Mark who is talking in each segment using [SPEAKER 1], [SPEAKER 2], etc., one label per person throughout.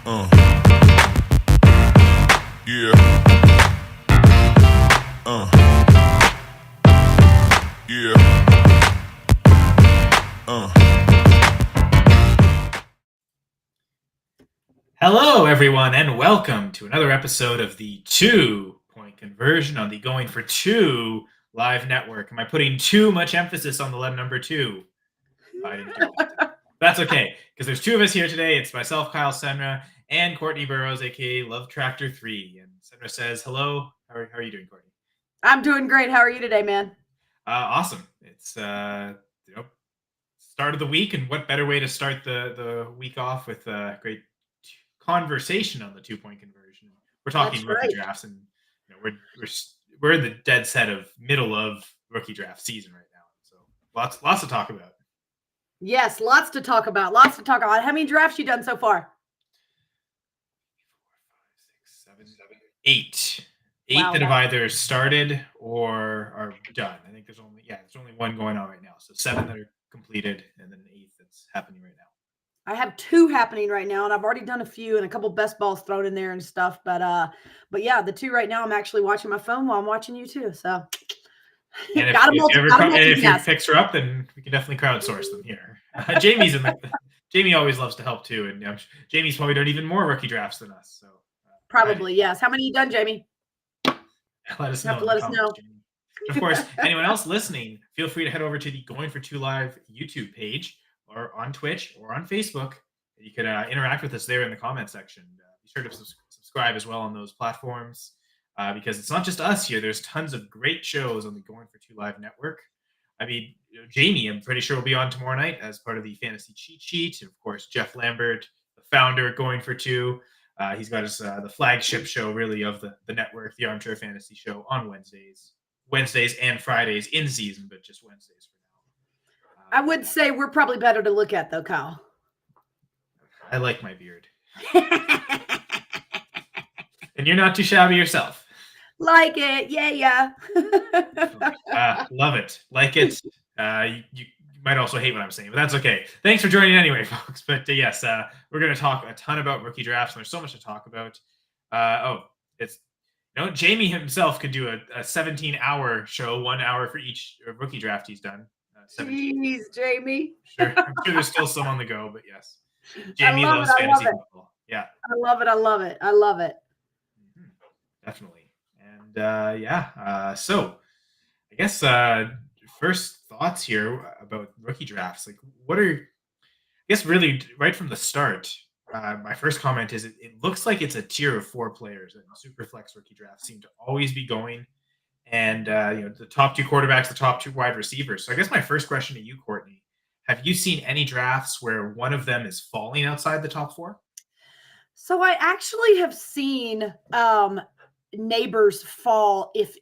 [SPEAKER 1] Uh, yeah. Yeah.
[SPEAKER 2] Hello, everyone, and welcome to another episode of the 2 Point Conversion on the Going for Two live network. Am I putting too much emphasis on the letter number two? I didn't do that. That's okay, because there's two of us here today. It's myself, Kyle Senra, and Courtney Burrows, aka Love Tractor 3. And Senra says, hello. How are you doing, Courtney?
[SPEAKER 3] I'm doing great. How are you today, man?
[SPEAKER 2] Awesome. It's start of the week, and what better way to start the week off with great conversation on the 2 point conversion. We're talking
[SPEAKER 3] That's
[SPEAKER 2] rookie
[SPEAKER 3] right.
[SPEAKER 2] drafts, and we're in the dead set of middle of rookie draft season right now. So lots to talk about.
[SPEAKER 3] Yes, lots to talk about. Lots to talk about. How many drafts you done so far?
[SPEAKER 2] 4, 5, 6, 7, 8.
[SPEAKER 3] Wow,
[SPEAKER 2] That have either started or are done. I think there's only one going on right now. So 7 that are completed, and then an 8th that's happening right now.
[SPEAKER 3] I have 2 happening right now, and I've already done a few and a couple best balls thrown in there and stuff. But yeah, the 2 right now, I'm actually watching my phone while I'm watching you too. So
[SPEAKER 2] And if your picks are up, then we can definitely crowdsource them here. Jamie always loves to help too, and Jamie's probably done even more rookie drafts than us. So
[SPEAKER 3] probably yes. How many you done, Jamie?
[SPEAKER 2] Let us know.
[SPEAKER 3] Let us know.
[SPEAKER 2] Of course, anyone else listening, feel free to head over to the Going for Two Live YouTube page, or on Twitch, or on Facebook. You can interact with us there in the comment section. Be sure to subscribe as well on those platforms, because it's not just us here. There's tons of great shows on the Going for Two Live network. I mean, Jamie, I'm pretty sure will be on tomorrow night as part of the Fantasy Cheat Sheet. And of course, Jeff Lambert, the founder of Going for Two. He's got his the flagship show, really, of the network, the Armchair Fantasy Show, on Wednesdays and Fridays in season, but just Wednesdays for
[SPEAKER 3] now. I would say we're probably better to look at, though, Kyle.
[SPEAKER 2] I like my beard. And you're not too shabby yourself.
[SPEAKER 3] Like it. Yeah.
[SPEAKER 2] Love it. Like it. You might also hate what I'm saying, but that's okay. Thanks for joining anyway, folks. But yes, we're going to talk a ton about rookie drafts, and there's so much to talk about. Jamie himself could do a 17-hour show, 1 hour for each rookie draft he's done.
[SPEAKER 3] Jeez, Jamie.
[SPEAKER 2] Sure. I'm sure there's still some on the go, but yes. Jamie loves fantasy football. Yeah.
[SPEAKER 3] I love it.
[SPEAKER 2] Mm-hmm. Definitely. And so I guess first thoughts here about rookie drafts. Like, what are, I guess, really right from the start, my first comment is it looks like it's a tier of 4 players that Superflex rookie drafts seem to always be going. And, the top 2 quarterbacks, the top 2 wide receivers. So I guess my first question to you, Courtney, have you seen any drafts where one of them is falling outside the top 4?
[SPEAKER 3] So I actually have seen neighbors fall if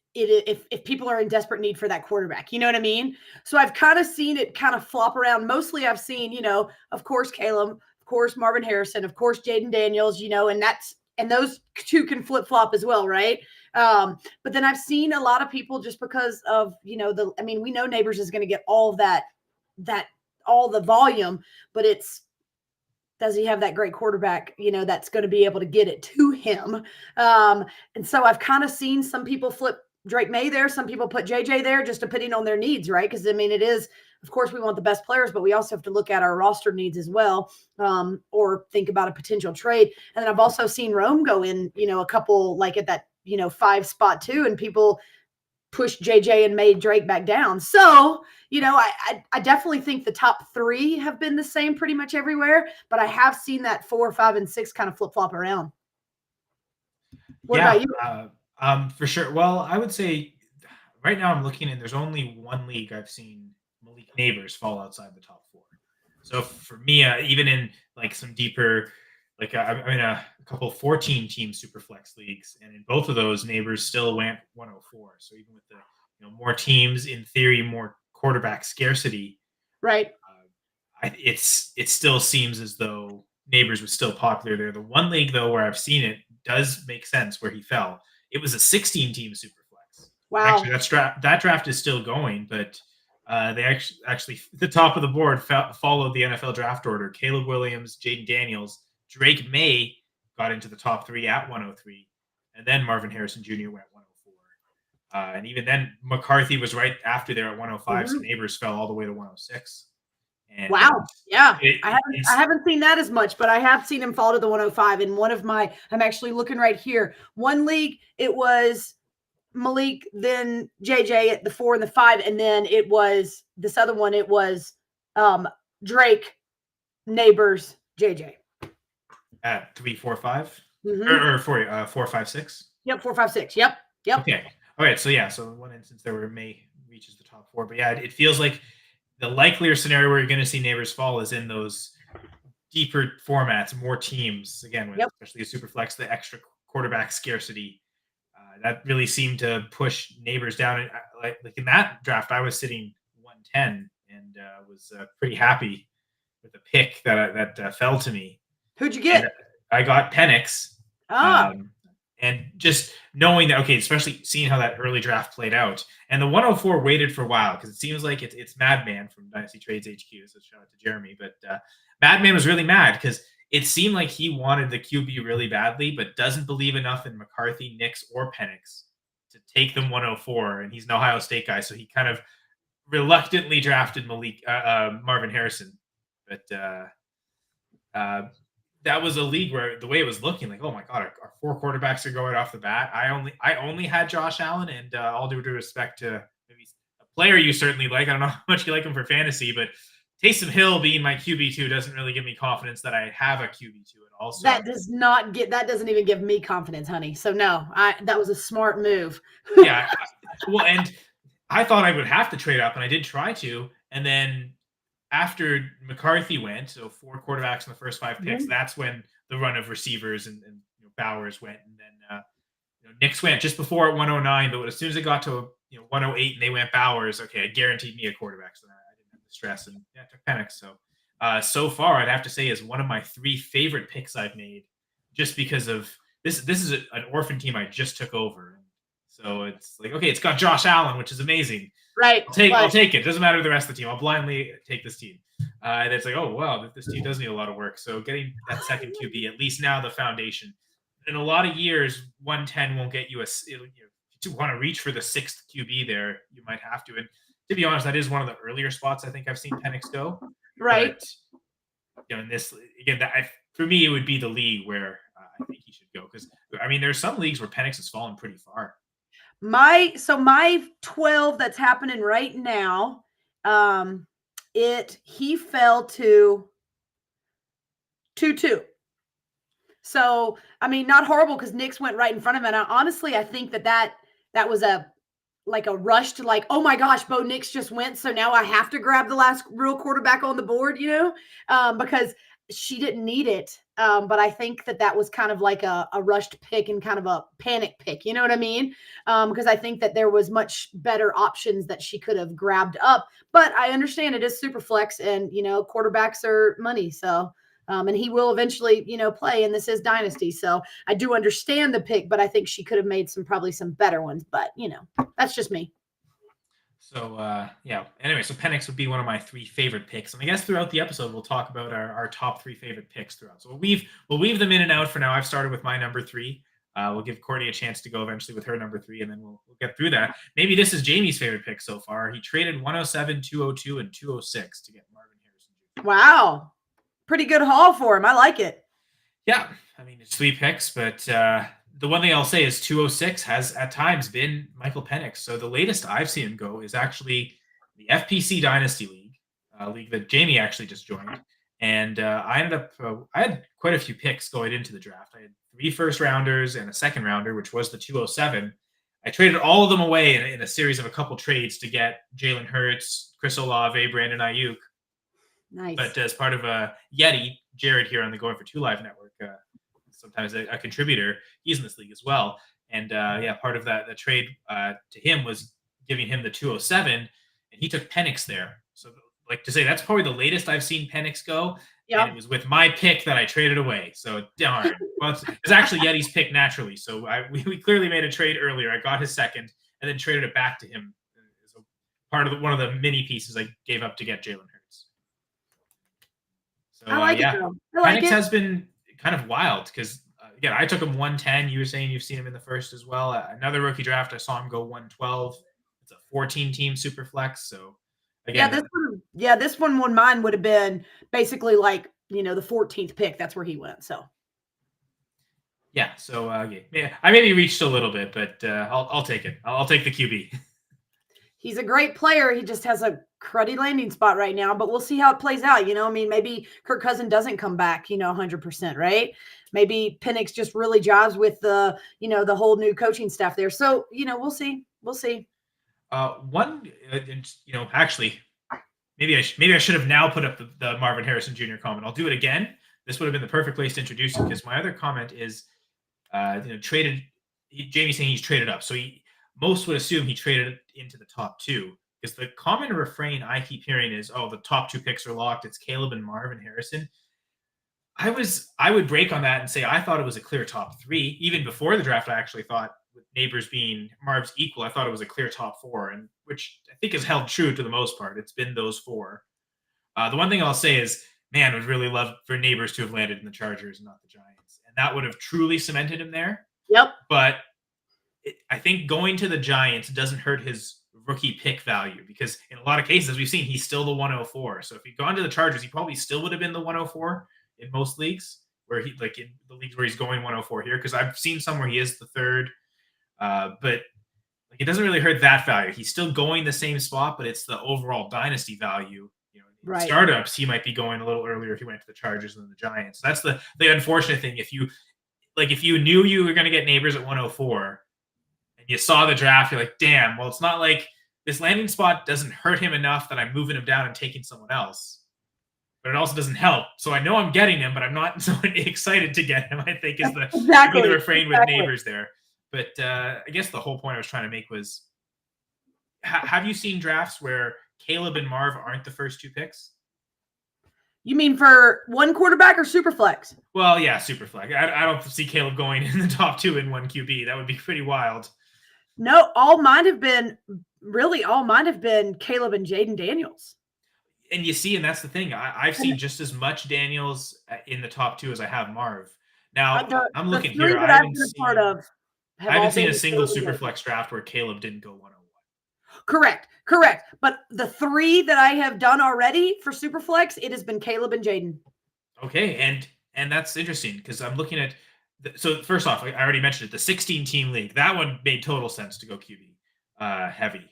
[SPEAKER 3] people are in desperate need for that quarterback. You know what I mean? So I've kind of seen it kind of flop around. Mostly I've seen, of course, Caleb, of course, Marvin Harrison, of course, Jaden Daniels, and those 2 can flip flop as well, right? But then I've seen a lot of people just because of, we know Neighbors is going to get all of that all the volume, but does he have that great quarterback, that's going to be able to get it to him? And so I've kind of seen some people flip Drake May there. Some people put JJ there, just depending on their needs, right? Because, it is, of course, we want the best players, but we also have to look at our roster needs as well, or think about a potential trade. And then I've also seen Rome go in, a couple, like at that, 5 spot too, and people pushed JJ and made Drake back down. So, I definitely think the top 3 have been the same pretty much everywhere, but I have seen that 4, 5, and 6 kind of flip-flop around. What about you?
[SPEAKER 2] For sure. Well, I would say right now I'm looking, and there's only one league I've seen Malik Neighbors fall outside the top 4. So for me, even in like some deeper, like I'm in a couple 14-team Superflex leagues, and in both of those, Neighbors still went 104. So even with the more teams, in theory, more quarterback scarcity,
[SPEAKER 3] right?
[SPEAKER 2] It still seems as though Neighbors was still popular there. The one league though where I've seen it does make sense where he fell. It was a 16-team Superflex.
[SPEAKER 3] Wow.
[SPEAKER 2] Actually, that draft is still going, but they actually the top of the board followed the NFL draft order. Caleb Williams, Jaden Daniels, Drake May, got into the top 3 at 103, and then Marvin Harrison Jr. went 104. And even then, McCarthy was right after there at 105, so Neighbors fell all the way to 106. And
[SPEAKER 3] wow. Yeah. I
[SPEAKER 2] it's
[SPEAKER 3] haven't seen that as much, but I have seen him fall to the 105 in one of my, I'm actually looking right here. One league, it was Malik, then JJ at the 4 and the 5, and then it was this other one, it was Drake, Neighbors, JJ.
[SPEAKER 2] at 3, 4, 5?
[SPEAKER 3] Mhm.
[SPEAKER 2] Or 4, 5, 6?
[SPEAKER 3] Yep, 4, 5, 6. Yep.
[SPEAKER 2] Okay. All right. So yeah. So in one instance there were May reaches the top 4, but yeah, it feels like the likelier scenario where you're going to see Neighbors fall is in those deeper formats, more teams. Again, with especially a super flex, the extra quarterback scarcity. That really seemed to push Neighbors down. And like in that draft, I was sitting 110 and was pretty happy with the pick that fell to me.
[SPEAKER 3] Who'd you get?
[SPEAKER 2] And I got Penix. And just knowing that, okay, especially seeing how that early draft played out. And the 104 waited for a while because it seems like it's Madman from Dynasty Trades HQ. So shout out to Jeremy. But Madman was really mad because it seemed like he wanted the QB really badly, but doesn't believe enough in McCarthy, Nix, or Penix to take them 104. And he's an Ohio State guy, so he kind of reluctantly drafted Marvin Harrison. But that was a league where the way it was looking, like, oh my god, our 4 quarterbacks are going off the bat. I only had Josh Allen, and all due respect to maybe a player you certainly like. I don't know how much you like him for fantasy, but Taysom Hill being my QB2 doesn't really give me confidence that I have a QB2 at all. So
[SPEAKER 3] that doesn't even give me confidence, honey. So no, that was a smart move.
[SPEAKER 2] Yeah. Well, and I thought I would have to trade up, and I did try to, and then after McCarthy went, so 4 quarterbacks in the first 5 picks, that's when the run of receivers and Bowers went, and then Nix went just before at 109. But as soon as it got to 108 and they went Bowers, okay, it guaranteed me a quarterback, so I didn't have the stress, and I took Penix. So far, I'd have to say is one of my 3 favorite picks I've made, just because of this. This is an orphan team I just took over, so it's like, okay, it's got Josh Allen, which is amazing.
[SPEAKER 3] Right.
[SPEAKER 2] I'll take it. Doesn't matter the rest of the team. I'll blindly take this team. And it's like, oh, wow, this team does need a lot of work. So getting that second QB, at least now the foundation. In a lot of years, 110 won't get you to want to reach for the 6th QB there. You might have to. And to be honest, that is one of the earlier spots I think I've seen Penix go.
[SPEAKER 3] Right.
[SPEAKER 2] But, in this, again, for me, it would be the league where I think he should go. Because, I mean, there's some leagues where Penix has fallen pretty far.
[SPEAKER 3] My 12 that's happening right now, he fell to 2-2. So I mean, not horrible because Nix went right in front of him. And honestly, I think that was a rush to like, oh my gosh, Bo Nix just went, so now I have to grab the last real quarterback on the board, because she didn't need it. But I think that was kind of like a rushed pick and kind of a panic pick. You know what I mean? Because I think that there was much better options that she could have grabbed up. But I understand it is super flex, and quarterbacks are money. So and he will eventually play, and this is Dynasty. So I do understand the pick, but I think she could have made probably some better ones. But that's just me.
[SPEAKER 2] So yeah. Anyway, so Penix would be one of my 3 favorite picks, and I guess throughout the episode we'll talk about our top 3 favorite picks throughout. So we'll weave them in and out for now. I've started with my number 3. We'll give Courtney a chance to go eventually with her number 3, and then we'll get through that. Maybe this is Jamie's favorite pick so far. He traded 107, 202, and 206 to get Marvin Harrison Jr.
[SPEAKER 3] Wow, pretty good haul for him. I like it.
[SPEAKER 2] Yeah, I mean it's 3 picks, but the one thing I'll say is 206 has at times been Michael Penix. So the latest I've seen him go is actually the FPC Dynasty League, a league that Jamie actually just joined. And I had quite a few picks going into the draft. I had 3 first-rounders and a second-rounder, which was the 207. I traded all of them away in a series of a couple trades to get Jalen Hurts, Chris Olave, Brandon Ayuk.
[SPEAKER 3] Nice.
[SPEAKER 2] But as part of a Yeti, Jared here on the Going for Two Live network, sometimes a contributor, he's in this league as well. And part of the trade to him was giving him the 207, and he took Penix there. So like to say, that's probably the latest I've seen Penix go. Yeah. And it was with my pick that I traded away. So darn. Well, it's actually Yeti's pick naturally. So we clearly made a trade earlier. I got his second and then traded it back to him as a part of one of the mini pieces I gave up to get Jalen Hurts. So
[SPEAKER 3] I like it.
[SPEAKER 2] Penix has been kind of wild because again, I took him 110. You were saying you've seen him in the first as well. Another rookie draft, I saw him go 112. It's a 14-team super flex. So again,
[SPEAKER 3] this one mine would have been basically like, the 14th pick. That's where he went. So
[SPEAKER 2] yeah. So yeah, I maybe reached a little bit, but I'll take it. I'll take the QB.
[SPEAKER 3] he's a great player. He just has a cruddy landing spot right now, but we'll see how it plays out. I mean, maybe Kirk Cousins doesn't come back, 100%, right? Maybe Penix just really jobs with the, the whole new coaching staff there. So, we'll see. We'll see.
[SPEAKER 2] Actually, maybe I should have now put up the Marvin Harrison Jr. comment. I'll do it again. This would have been the perfect place to introduce it because my other comment is, traded. Jamie's saying he's traded up, so most would assume he traded into the top two. Because the common refrain I keep hearing is, "Oh, the top two picks are locked. It's Caleb and Marvin Harrison." I would break on that and say I thought it was a clear top three. Even before the draft, I actually thought with Neighbors being Marv's equal, I thought it was a clear top four, and which I think has held true to the most part. It's been those four. The one thing I'll say is, man, would really love for Neighbors to have landed in the Chargers and not the Giants, and that would have truly cemented him there.
[SPEAKER 3] Yep.
[SPEAKER 2] But I think going to the Giants doesn't hurt his rookie pick value because in a lot of cases, we've seen he's still the 104. So if he'd gone to the Chargers, he probably still would have been the 104 in most leagues where he like in the leagues where he's going 104 here. Cause I've seen some where he is the third, but like, it doesn't really hurt that value. He's still going the same spot, but it's the overall dynasty value. In
[SPEAKER 3] Right.
[SPEAKER 2] startups, he might be going a little earlier if he went to the Chargers than the Giants. That's the unfortunate thing. If you knew you were going to get Neighbors at 104, you saw the draft, you're like, damn, well, it's not like this landing spot doesn't hurt him enough that I'm moving him down and taking someone else. But it also doesn't help. So I know I'm getting him, but I'm not so excited to get him, I think is the refrain with Neighbors there. But I guess the whole point I was trying to make was, have you seen drafts where Caleb and Marv aren't the first two picks?
[SPEAKER 3] You mean for one quarterback or super flex?
[SPEAKER 2] Well, yeah, super flex. I don't see Caleb going in the top two in one QB. That would be pretty wild.
[SPEAKER 3] No, all mine have been Caleb and Jaden Daniels.
[SPEAKER 2] And you see, and that's the thing. I've seen just as much Daniels in the top two as I have Marv. Now, I'm looking here. I haven't seen a single super flex draft where Caleb didn't go 101.
[SPEAKER 3] Correct. But the three that I have done already for super flex, it has been Caleb and Jaden.
[SPEAKER 2] Okay, and that's interesting because I'm looking at. So first off, I already mentioned it, the 16-team league. That one made total sense to go QB heavy.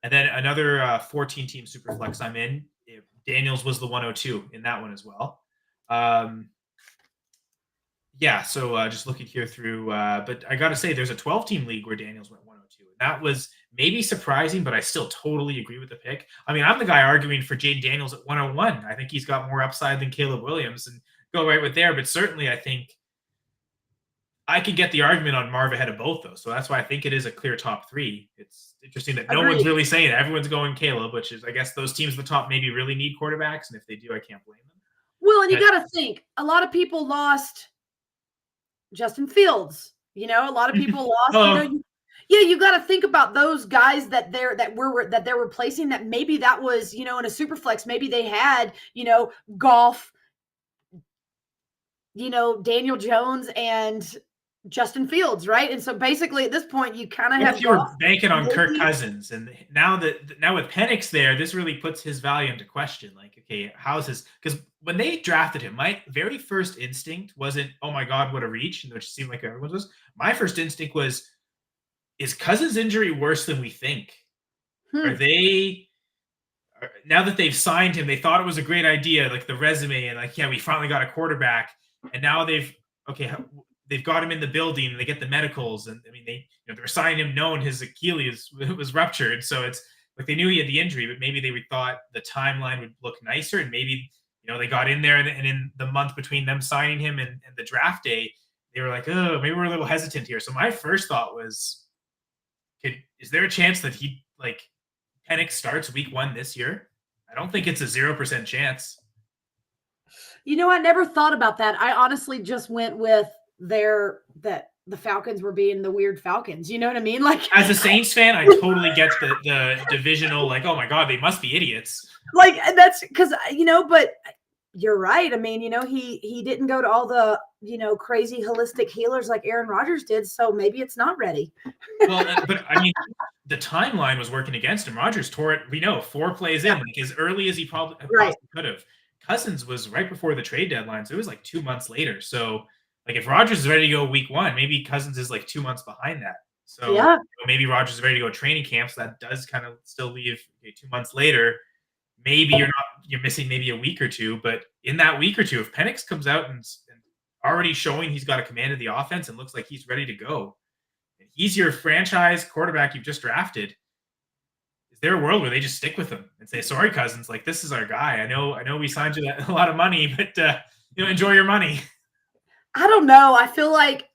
[SPEAKER 2] And then another 14-team super flex I'm in. Daniels was the 102 in that one as well. Yeah, so just looking here through, but I got to say, there's a 12-team league where Daniels went 102. And that was maybe surprising, but I still totally agree with the pick. I mean, I'm the guy arguing for Jaden Daniels at 101. I think he's got more upside than Caleb Williams and go right with there. But certainly, I think I could get the argument on Marv ahead of both those. So that's why I think it is a clear top three. It's interesting that no one's really saying it. Everyone's going Caleb, which is, I guess, those teams at the top maybe really need quarterbacks. And if they do, I can't blame them.
[SPEAKER 3] Well, and you got to think, a lot of people lost Justin Fields. A lot of people lost. You got to think about those guys that they're replacing. That maybe that was, in a super flex, maybe they had, Goff, Daniel Jones and Justin Fields, right? And so basically at this point, you kind of have.
[SPEAKER 2] If you were banking on Kirk Cousins, and now with Penix there, this really puts his value into question. Like, okay, how's his? Because when they drafted him, my very first instinct wasn't, "Oh my God, what a reach," which seemed like everyone's was. My first instinct was, "Is Cousins' injury worse than we think? Are they?" Now that they've signed him, they thought it was a great idea, like the resume, and like, yeah, we finally got a quarterback, and now they've got him in the building and they get the medicals. And I mean, they're signing him knowing his Achilles was ruptured. So it's like they knew he had the injury, but maybe they thought the timeline would look nicer. And maybe, they got in there and in the month between them signing him and the draft day, they were like, oh, maybe we're a little hesitant here. So my first thought was, is there a chance that Penix starts week 1 this year? I don't think it's a 0% chance.
[SPEAKER 3] I never thought about that. I honestly just went with that the Falcons were being the weird Falcons. You know what I mean? Like,
[SPEAKER 2] as a Saints fan, I totally get the divisional, like, oh my God, they must be idiots.
[SPEAKER 3] Like, that's because, but you're right. I mean, he didn't go to all the, crazy holistic healers like Aaron Rodgers did. So maybe it's not ready.
[SPEAKER 2] Well, but I mean, the timeline was working against him. Rodgers tore it, we know, 4 plays in, like as early as he probably
[SPEAKER 3] Right.
[SPEAKER 2] possibly could have. Cousins was right before the trade deadline, so it was like 2 months later. So, like, if Rodgers is ready to go week 1, maybe Cousins is like 2 months behind that. So
[SPEAKER 3] Yeah.
[SPEAKER 2] maybe Rodgers is ready to go training camp. So that does kind of still leave 2 months later. Maybe you're missing maybe a week or two, but in that week or two, if Penix comes out and already showing he's got a command of the offense and looks like he's ready to go, and he's your franchise quarterback you've just drafted, is there a world where they just stick with him and say, "Sorry, Cousins, like this is our guy. I know we signed you a lot of money, but enjoy your money."
[SPEAKER 3] I don't know. I feel like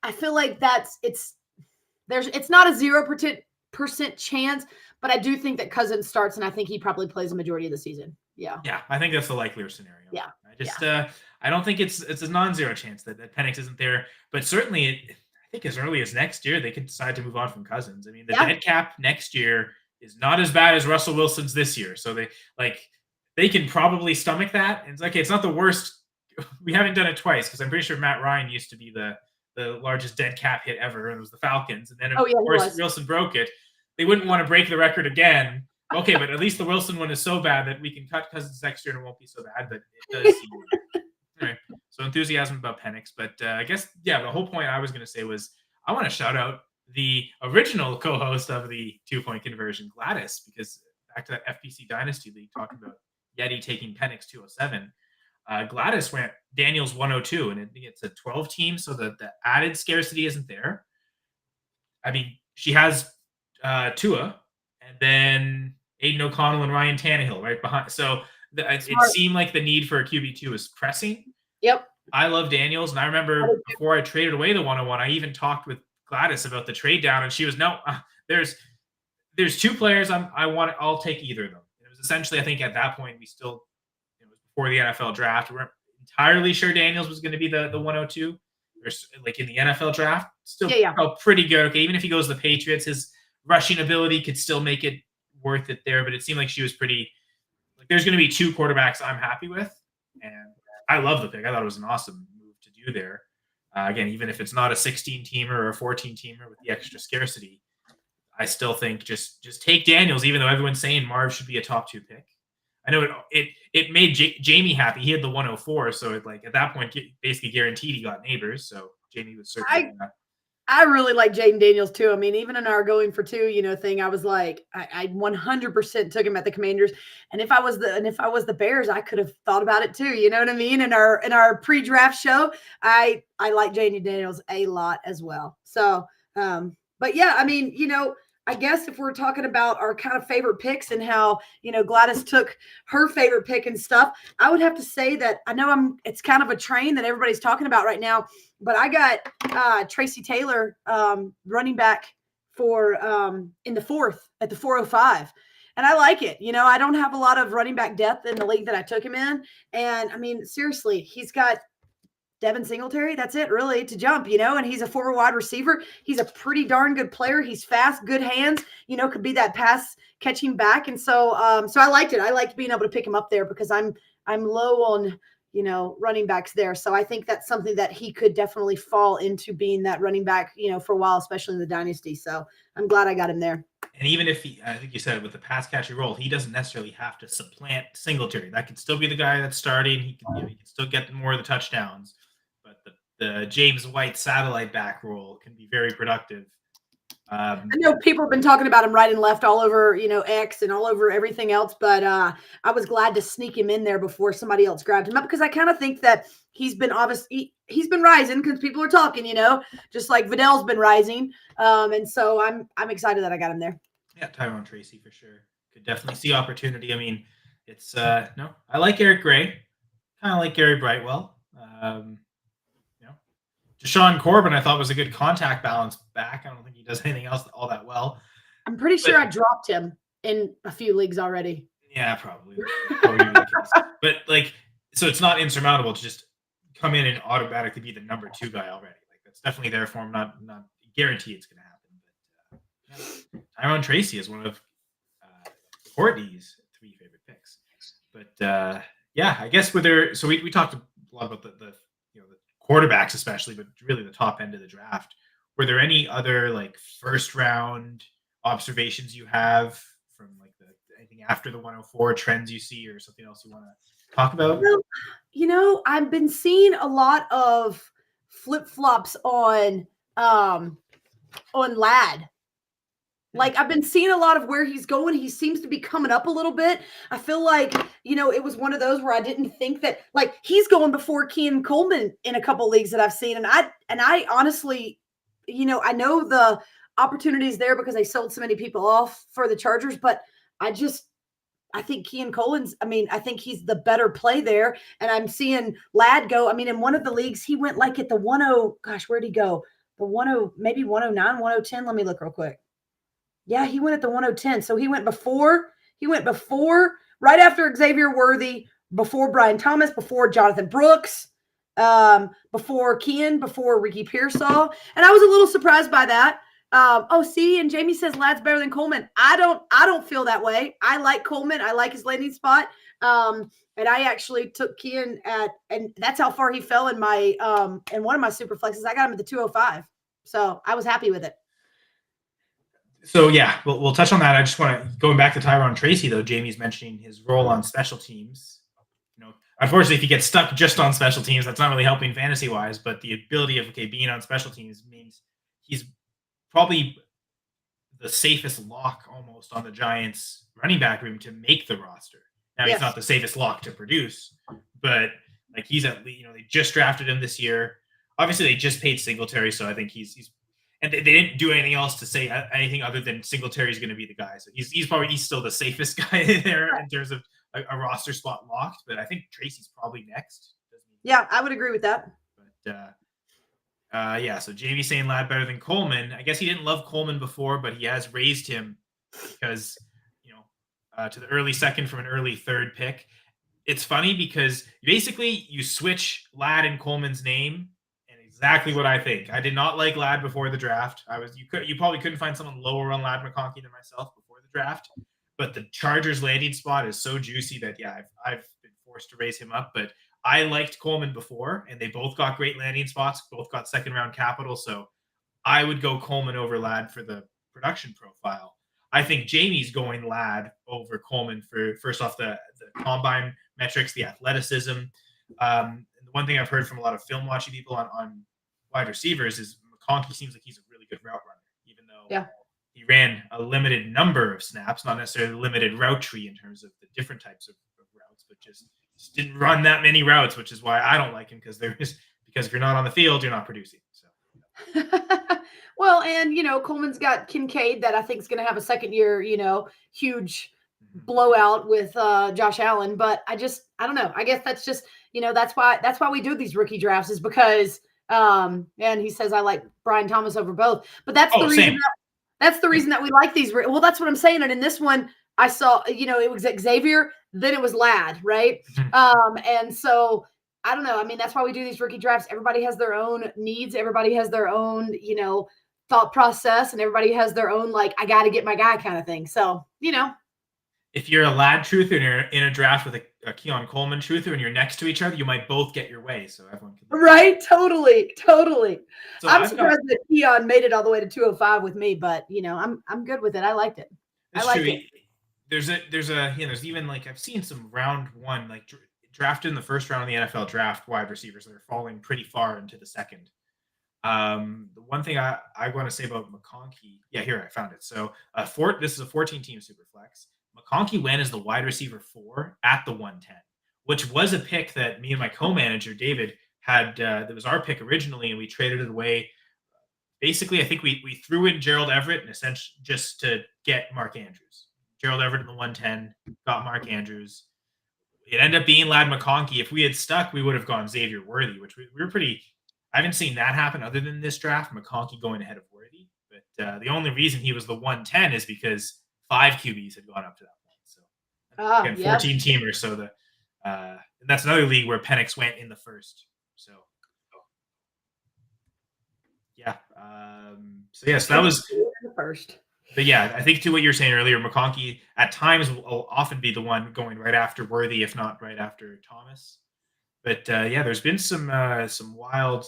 [SPEAKER 3] it's not a 0% chance, but I do think that Cousins starts, and I think he probably plays a majority of the season. Yeah.
[SPEAKER 2] Yeah, I think that's the likelier scenario.
[SPEAKER 3] Yeah.
[SPEAKER 2] I don't think it's a non-zero chance that Penix isn't there, but certainly I think as early as next year they could decide to move on from Cousins. I mean, the dead cap next year is not as bad as Russell Wilson's this year, so they can probably stomach that. And it's like, it's not the worst. We haven't done it twice because I'm pretty sure Matt Ryan used to be the largest dead cap hit ever, and it was the Falcons. And then of course Wilson broke it. They wouldn't want to break the record again. Okay, but at least the Wilson one is so bad that we can cut Cousins next year and it won't be so bad. But it does seem anyway. So enthusiasm about Penix, but I guess the whole point I was going to say was I want to shout out the original co-host of the 2-point conversion, Gladys, because back to that FPC Dynasty League talking about Yeti taking Penix 207. Gladys went Daniels 102, and it's a 12 team, so the added scarcity isn't there. I mean, she has Tua, and then Aiden O'Connell and Ryan Tannehill right behind. So it seemed like the need for a QB2 is pressing.
[SPEAKER 3] Yep.
[SPEAKER 2] I love Daniels, and I remember before I traded away the 101, I even talked with Gladys about the trade down, and she was, no, there's 2 players I'll take either of them. And it was essentially, I think at that point we still, it was before the NFL draft, we weren't entirely sure Daniels was going to be the 102. There's like in the NFL draft, still felt pretty good. Okay, even if he goes to the Patriots, his rushing ability could still make it worth it there. But it seemed like she was pretty, like there's going to be 2 quarterbacks I'm happy with, and I love the pick. I thought it was an awesome move to do there. Again, even if it's not a 16-teamer or a 14-teamer with the extra scarcity, I still think just take Daniels, even though everyone's saying Marv should be a top 2 pick. I know it made Jamie happy. He had the 104, so it, like at that point basically guaranteed he got Neighbors. So Jamie was certainly.
[SPEAKER 3] I really like Jaden Daniels too. I mean, even in our going for 2, thing, I was like, I 100% took him at the Commanders. And if I was the Bears, I could have thought about it too. You know what I mean? In our pre-draft show, I like Jaden Daniels a lot as well. So, but yeah, I mean, I guess if we're talking about our kind of favorite picks and how, Gladys took her favorite pick and stuff, I would have to say that I know it's kind of a train that everybody's talking about right now, but I got Tracy Taylor, running back for in the 4th at the 405. And I like it. I don't have a lot of running back depth in the league that I took him in. And I mean, seriously, he's got Devin Singletary, that's it really to jump, and he's a former wide receiver. He's a pretty darn good player. He's fast, good hands, could be that pass catching back. And so I liked it. I liked being able to pick him up there because I'm low on, running backs there. So I think that's something that he could definitely fall into being that running back, for a while, especially in the Dynasty. So I'm glad I got him there.
[SPEAKER 2] And even if I think you said with the pass catcher role, he doesn't necessarily have to supplant Singletary. That could still be the guy that's starting. He can still get more of the touchdowns. But the James White satellite back role can be very productive.
[SPEAKER 3] I know people have been talking about him right and left all over, X and all over everything else. But I was glad to sneak him in there before somebody else grabbed him up because I kind of think that he's been he's been rising because people are talking, just like Vidal's been rising. And so I'm excited that I got him there.
[SPEAKER 2] Yeah, Tyrone Tracy for sure. Could definitely see opportunity. I mean, it's I like Eric Gray, kind of like Gary Brightwell. Deshaun Corbin, I thought was a good contact balance back. I don't think he does anything else all that well.
[SPEAKER 3] I'm pretty sure I dropped him in a few leagues already.
[SPEAKER 2] Yeah, probably. But so it's not insurmountable to just come in and automatically be the number 2 guy already. Like that's definitely there for him. Not guarantee it's going to happen. But Tyrone Tracy is one of Courtney's 3 favorite picks. But Yeah, I guess with their so we talked a lot about the the quarterbacks especially, but really the top end of the draft. Were there any other like first round observations you have from like the anything after the 104 trends you see or something else you want to talk about?
[SPEAKER 3] Well, I've been seeing a lot of flip flops on Lad. Like I've been seeing a lot of where he's going. He seems to be coming up a little bit. I feel like, it was one of those where I didn't think that like he's going before Kean Coleman in a couple leagues that I've seen. And I honestly, I know the opportunities there because they sold so many people off for the Chargers, but I think Kean Coleman's, I think he's the better play there. And I'm seeing Lad go. In one of the leagues, he went like at the 10, gosh, where'd he go? The 10, maybe 109, 10. Let me look real quick. Yeah, he went at the 10. So he went before, right after Xavier Worthy, before Brian Thomas, before Jonathan Brooks, before Kean, before Ricky Pearsall. And I was a little surprised by that. See, and Jamie says Lad's better than Coleman. I don't feel that way. I like Coleman. I like his landing spot. And I actually took Kean and that's how far he fell in my in one of my super flexes. I got him at the 205. So I was happy with it.
[SPEAKER 2] So yeah, we'll touch on that. I just want to going back to Tyron Tracy though. Jamie's mentioning his role on special teams. Unfortunately, if he gets stuck just on special teams, that's not really helping fantasy wise. But the ability of being on special teams means he's probably the safest lock almost on the Giants running back room to make the roster. Now he's not the safest lock to produce, but like he's at they just drafted him this year. Obviously, they just paid Singletary, so I think he's and they didn't do anything else to say anything other than Singletary is going to be the guy. So he's still the safest guy there in terms of a roster spot locked. But I think Tracy's probably next.
[SPEAKER 3] Yeah, I would agree with that.
[SPEAKER 2] But so Jamie saying Lad better than Coleman. I guess he didn't love Coleman before, but he has raised him because to the early second from an early third pick. It's funny because basically you switch Lad and Coleman's name. Exactly what I think. I did not like Lad before the draft. You probably couldn't find someone lower on Lad McConkey than myself before the draft. But the Chargers landing spot is so juicy that I've been forced to raise him up. But I liked Coleman before, and they both got great landing spots, both got second round capital. So I would go Coleman over Lad for the production profile. I think Jamie's going Lad over Coleman for first off the combine metrics, the athleticism. The one thing I've heard from a lot of film watching people on wide receivers is McConkey seems like he's a really good route runner, even though he ran a limited number of snaps, not necessarily a limited route tree in terms of the different types of routes, but just didn't run that many routes, which is why I don't like him because if you're not on the field, you're not producing. So.
[SPEAKER 3] Well, and Coleman's got Kincaid that I think is going to have a second year, huge blowout with Josh Allen. But I don't know. I guess that's just that's why we do these rookie drafts is because and he says I like Brian Thomas over both. But that's the reason. That's the reason that we like these. Well, that's what I'm saying. And in this one, I saw it was Xavier, then it was Lad, right? And so I don't know. That's why we do these rookie drafts. Everybody has their own needs. Everybody has their own thought process, and everybody has their own like I got to get my guy kind of thing. So
[SPEAKER 2] if you're a Lad truther and you're in a draft with a Keon Coleman truther and you're next to each other, you might both get your way. So everyone can.
[SPEAKER 3] Right. Totally. So I'm surprised that Keon made it all the way to 205 with me, but I'm good with it. I liked it.
[SPEAKER 2] I like it. There's even like I've seen some round one, like drafted in the first round of the NFL draft wide receivers that are falling pretty far into the second. The one thing I want to say about McConkey, here I found it. So this is a 14-team super flex. McConkey went as the wide receiver 4 at the 110, which was a pick that me and my co-manager David had. That was our pick originally, and we traded it away. Basically, I think we threw in Gerald Everett in a sense just to get Mark Andrews. Gerald Everett in the 110 got Mark Andrews. It ended up being Lad McConkey. If we had stuck, we would have gone Xavier Worthy, which we were pretty. I haven't seen that happen other than this draft. McConkey going ahead of Worthy, but the only reason he was the 110 is because 5 QBs had gone up to that point. So again, 14 teamers. So and that's another league where Penix went in the first. So so that was
[SPEAKER 3] the first.
[SPEAKER 2] But yeah, I think to what you were saying earlier, McConkey at times will often be the one going right after Worthy, if not right after Thomas. But yeah, there's been some wild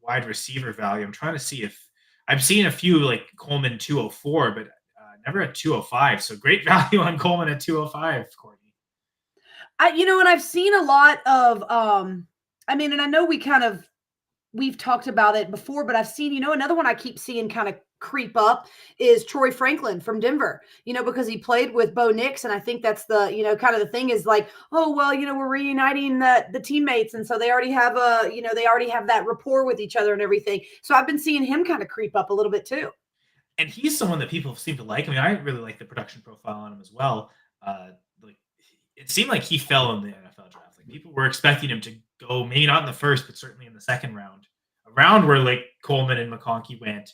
[SPEAKER 2] wide receiver value. I'm trying to see if I've seen a few like Coleman 204, but never at 205. So great value on Coleman at 205, Courtney.
[SPEAKER 3] And I've seen a lot of I mean, and I know we've talked about it before, but I've seen, another one I keep seeing kind of creep up is Troy Franklin from Denver, because he played with Bo Nix. And I think that's the, kind of the thing is like, oh, well, we're reuniting the teammates. And so they already have they already have that rapport with each other and everything. So I've been seeing him kind of creep up a little bit too.
[SPEAKER 2] And he's someone that people seem to like. I mean, I really like the production profile on him as well. Like it seemed like he fell in the NFL draft. Like people were expecting him to go, maybe not in the first, but certainly in the second round, a round where like Coleman and McConkey went.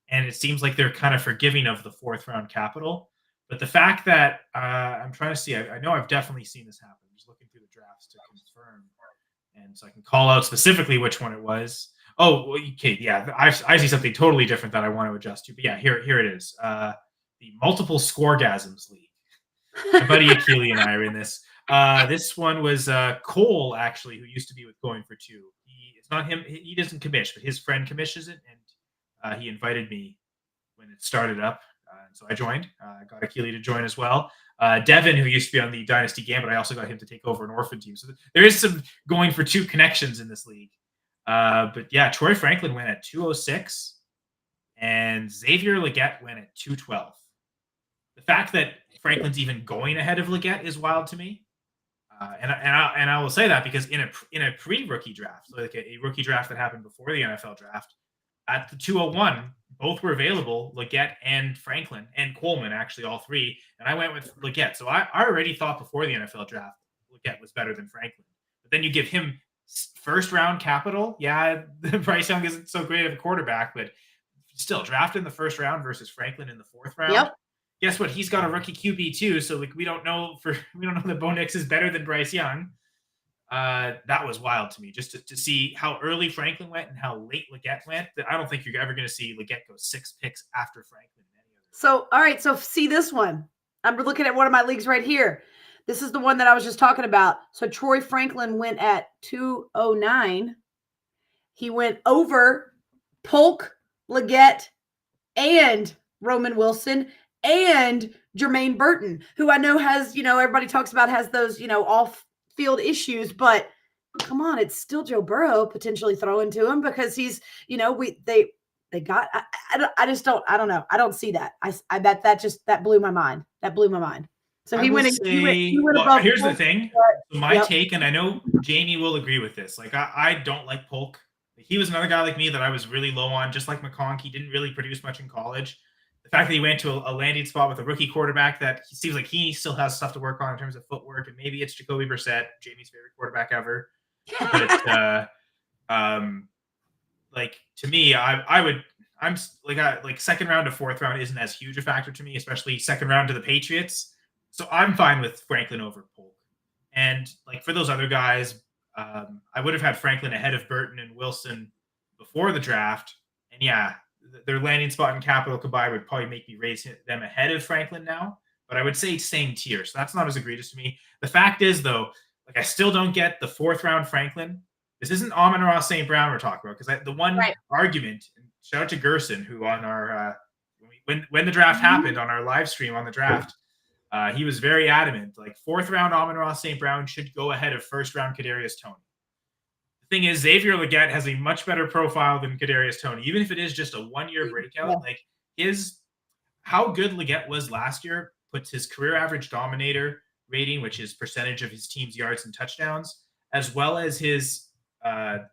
[SPEAKER 2] And it seems like they're kind of forgiving of the fourth round capital. But the fact that I'm trying to see, I know I've definitely seen this happen. I'm just looking through the drafts to confirm. And so I can call out specifically which one it was. Oh, okay. Yeah, I see something totally different that I want to adjust to. But yeah, here it is. The Multiple Scoregasms League. My buddy Akili and I are in this. This one was Cole, actually, who used to be with Going for Two. It's not him. He doesn't commish, but his friend commissions it. And he invited me when it started up. So I joined. Got Akili to join as well. Devin, who used to be on the Dynasty Gambit, I also got him to take over an orphan team. So there is some Going for Two connections in this league. But yeah, Troy Franklin went at 206 and Xavier Legette went at 212. The fact that Franklin's even going ahead of Legette is wild to me. And I will say that because in a pre-rookie draft, like a rookie draft that happened before the NFL draft, at the 201, both were available, Legette and Franklin and Coleman, actually all three. And I went with Legette. So I already thought before the NFL draft, Legette was better than Franklin. But then you give him first round capital. Yeah, Bryce Young isn't so great of a quarterback, but still drafted in the first round versus Franklin in the fourth round.
[SPEAKER 3] Yep.
[SPEAKER 2] Guess what? He's got a rookie QB too. So like we don't know that Bo Nix is better than Bryce Young. That was wild to me just to see how early Franklin went and how late Legette went. I don't think you're ever going to see Legette go 6 picks after Franklin.
[SPEAKER 3] So, all right. So see this one. I'm looking at one of my leagues right here. This is the one that I was just talking about. So Troy Franklin went at 209. He went over Polk, Legette, and Roman Wilson, and Jermaine Burton, who I know has, everybody talks about has those, off-field issues, but come on, it's still Joe Burrow potentially throwing to him because he's, they got, I just don't, I don't know. I don't see that. That blew my mind. That blew my mind. So he went above.
[SPEAKER 2] Here's the thing. My take, and I know Jamie will agree with this. Like, I don't like Polk. He was another guy like me that I was really low on, just like McConkey. Didn't really produce much in college. The fact that he went to a landing spot with a rookie quarterback that he seems like he still has stuff to work on in terms of footwork, and maybe it's Jacoby Brissett, Jamie's favorite quarterback ever. But like to me, I'm like second round to fourth round isn't as huge a factor to me, especially second round to the Patriots. So I'm fine with Franklin over Polk. And like for those other guys, I would have had Franklin ahead of Burton and Wilson before the draft. And yeah, their landing spot and capital combined would probably make me raise them ahead of Franklin now. But I would say same tier. So that's not as egregious to me. The fact is, though, like I still don't get the fourth round Franklin. This isn't Amon-Ra St. Brown we're talking about because the one argument, and shout out to Gerson, who on our when the draft happened on our live stream on the draft, he was very adamant. Like fourth round Amon-Ra St. Brown should go ahead of first round Kadarius Toney. The thing is, Xavier Legette has a much better profile than Kadarius Toney, even if it is just a 1-year breakout. Yeah. Like how good Legette was last year puts his career average dominator rating, which is percentage of his team's yards and touchdowns, as well as his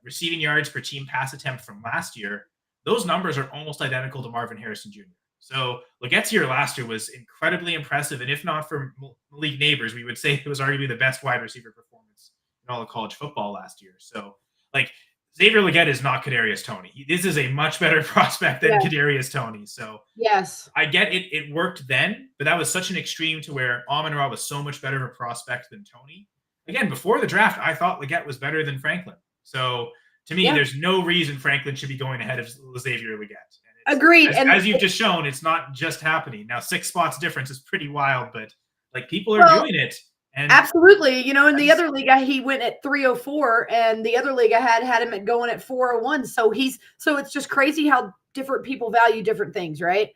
[SPEAKER 2] receiving yards per team pass attempt from last year. Those numbers are almost identical to Marvin Harrison Jr. So Legette's year last year was incredibly impressive, and if not for league neighbors, we would say it was arguably the best wide receiver performance in all of college football last year. So, like, Xavier Legette is not Kadarius Toney. This is a much better prospect than Kadarius Toney. So,
[SPEAKER 3] yes,
[SPEAKER 2] I get it. It worked then, but that was such an extreme to where Amon-Ra was so much better of a prospect than Toney. Again, before the draft, I thought Legette was better than Franklin. So, to me, there's no reason Franklin should be going ahead of Xavier Legette.
[SPEAKER 3] Agreed.
[SPEAKER 2] As you've just shown, it's not just happening. Now, 6 spots difference is pretty wild, but like people are doing it. And
[SPEAKER 3] absolutely. You know, in the other league, he went at 304, and the other league I had him at going at 401. So it's just crazy how different people value different things, right?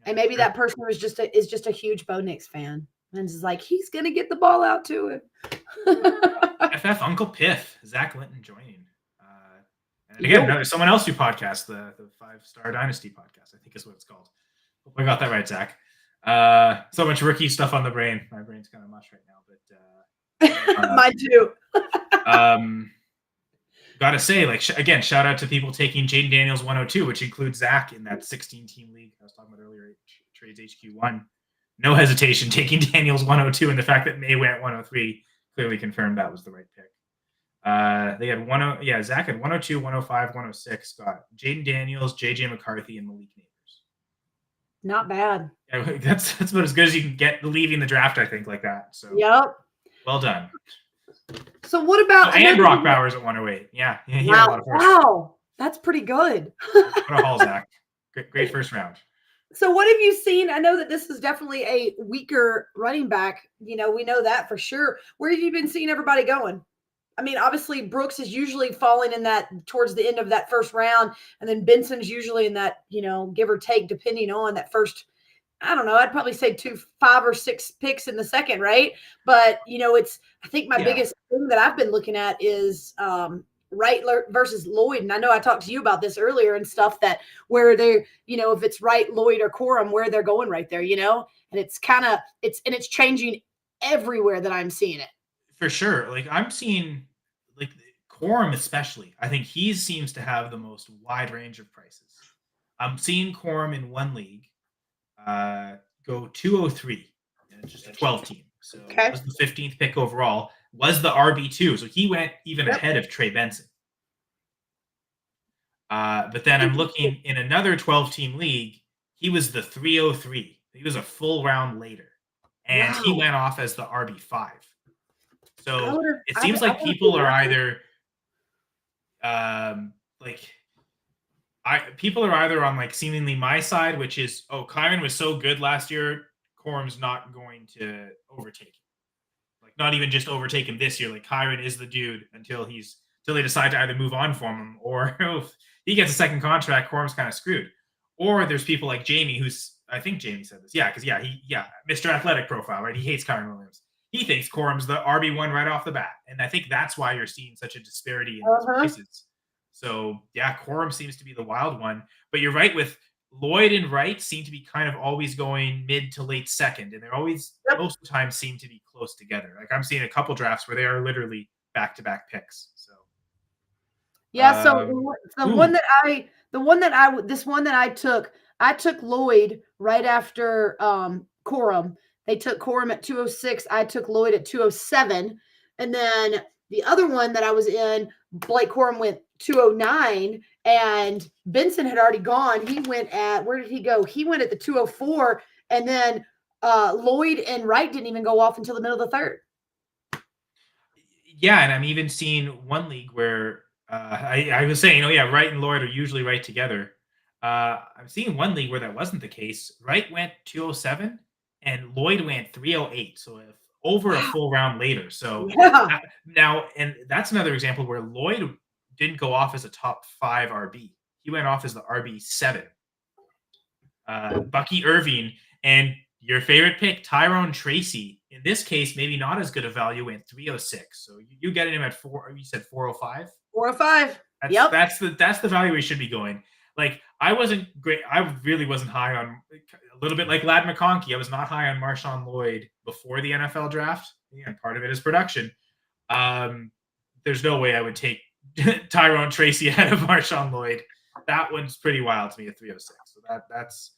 [SPEAKER 3] And maybe that person is just a huge Bo Nix fan. And is like, he's gonna get the ball out to him.
[SPEAKER 2] FF Uncle Piff, Zach Linton joining. And again, someone else who podcasts the 5-Star Dynasty podcast, I think is what it's called. Hope I got that right, Zach. So much rookie stuff on the brain. My brain's kind of mush right now, but
[SPEAKER 3] mine too.
[SPEAKER 2] Gotta say, like again, shout out to people taking Jaden Daniels 102, which includes Zach in that 16-team league I was talking about earlier, Trades HQ1. No hesitation taking Daniels 102, and the fact that May went 103 clearly confirmed that was the right pick. They had Zach had 102, 105, 106. Got Jaden Daniels, JJ McCarthy, and Malik Neighbors.
[SPEAKER 3] Not bad.
[SPEAKER 2] Yeah, that's about as good as you can get leaving the draft, I think, like that. So
[SPEAKER 3] yep.
[SPEAKER 2] Well done.
[SPEAKER 3] So what about
[SPEAKER 2] and Brock Bowers at 108? Yeah.
[SPEAKER 3] Wow, that's pretty good.
[SPEAKER 2] What a haul, Zach. Great first round.
[SPEAKER 3] So what have you seen? I know that this is definitely a weaker running back. You know, we know that for sure. Where have you been seeing everybody going? I mean, obviously Brooks is usually falling in that towards the end of that first round, and then Benson's usually in that, you know, give or take, depending on that first. I don't know. I'd probably say 5 or 6 picks in the second, right? But you know, I think my biggest thing that I've been looking at is Wright versus Lloyd. And I know I talked to you about this earlier and stuff, that where they're, you know, if it's Wright, Lloyd, or Corum, where they're going right there, you know, and it's changing everywhere that I'm seeing it.
[SPEAKER 2] For sure. Like I'm seeing like Corum, especially, I think he seems to have the most wide range of prices. I'm seeing Corum in one league go 203, and it's just a 12 team. So it was the 15th pick overall, was the RB2. So he went even ahead of Trey Benson. But then I'm looking in another 12-team league, he was the 303. He was a full round later. And he went off as the RB5. So it seems like people are either people are either on like seemingly my side, which is, Kyron was so good last year, Corum's not going to overtake him. Like not even just overtake him this year. Like Kyron is the dude until they decide to either move on from him, or if he gets a second contract, Corum's kind of screwed. Or there's people like Jamie, I think Jamie said this. Yeah, because Mr. Athletic Profile, right? He hates Kyron Williams. He thinks Corum's the RB1 right off the bat. And I think that's why you're seeing such a disparity in these prices. So, yeah, Corum seems to be the wild one. But you're right, with Lloyd and Wright seem to be kind of always going mid to late second. And they're always, most of the time, seem to be close together. Like I'm seeing a couple drafts where they are literally back-to-back picks. So,
[SPEAKER 3] yeah. So the one that I took Lloyd right after Corum. They took Corum at 206. I took Lloyd at 207. And then the other one that I was in, Blake Corum went 209, and Benson had already gone. He went at, where did he go? He went at the 204, and then Lloyd and Wright didn't even go off until the middle of the third.
[SPEAKER 2] Yeah, and I'm even seeing one league where I was saying, Wright and Lloyd are usually right together. I'm seeing one league where that wasn't the case. Wright went 207, and Lloyd went 308. So over a full round later. So now, and that's another example where Lloyd didn't go off as a top 5 RB. He went off as the RB7. Bucky Irving and your favorite pick, Tyrone Tracy. In this case, maybe not as good a value, went 306. So you getting him at 4. You said 405.
[SPEAKER 3] 405.
[SPEAKER 2] That's the value we should be going. Like I wasn't great. I really wasn't high on, a little bit like Ladd McConkey. I was not high on Marshawn Lloyd before the NFL draft. And part of it is production. There's no way I would take Tyrone Tracy ahead of Marshawn Lloyd. That one's pretty wild to me at 306. So that's.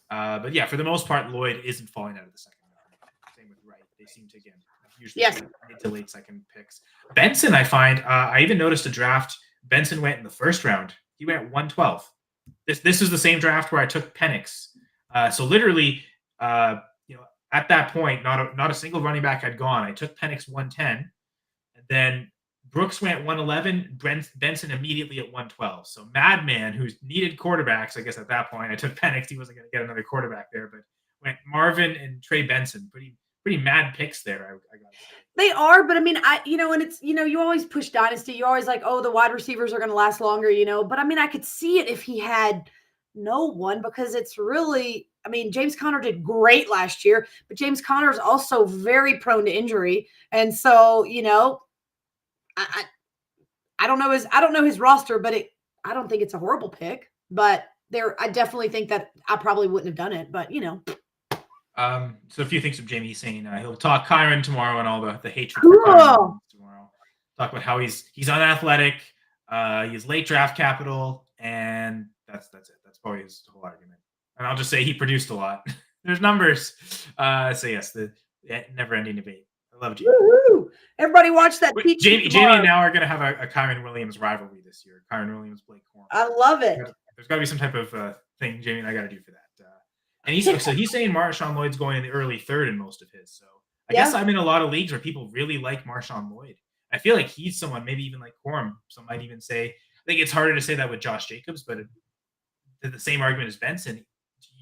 [SPEAKER 2] But yeah, for the most part, Lloyd isn't falling out of the second round. Same with Wright. They seem to, again, usually mid to late second picks. Benson, I find, I even noticed a draft. Benson went in the first round. He went 112. This is the same draft where I took Penix. So literally, at that point, not a single running back had gone. I took Penix 110, and then Brooks went 111, Benson immediately at 112. So Madman, who needed quarterbacks, I guess at that point, I took Penix. He wasn't going to get another quarterback there, but went Marvin and Trey Benson. Pretty mad picks there, I got to say.
[SPEAKER 3] They are, but I mean, and it's, you always push Dynasty. You always like, oh, the wide receivers are going to last longer, but I mean, I could see it if he had no one, because it's really, I mean, James Conner did great last year, but James Conner is also very prone to injury. And so, I don't know his roster, but I don't think it's a horrible pick, but I definitely think that I probably wouldn't have done it, but
[SPEAKER 2] So a few things from Jamie. He's saying he'll talk Kyron tomorrow and all the hatred
[SPEAKER 3] Cool.
[SPEAKER 2] for Kyron tomorrow. Talk about how he's unathletic, he has late draft capital, and that's it. That's probably his whole argument. And I'll just say he produced a lot. There's numbers. So yes, the never-ending debate. I love Jamie.
[SPEAKER 3] Woo-hoo. Everybody watch that.
[SPEAKER 2] Jamie and now are going to have a Kyron Williams rivalry this year. Kyron Williams, Blake Corum.
[SPEAKER 3] I love it.
[SPEAKER 2] There's got to be some type of thing Jamie and I got to do for that. And he's saying Marshawn Lloyd's going in the early third in most of his. So I guess I'm in a lot of leagues where people really like Marshawn Lloyd. I feel like he's someone, maybe even like Corum. Some might even say, I think it's harder to say that with Josh Jacobs, but the same argument as Benson.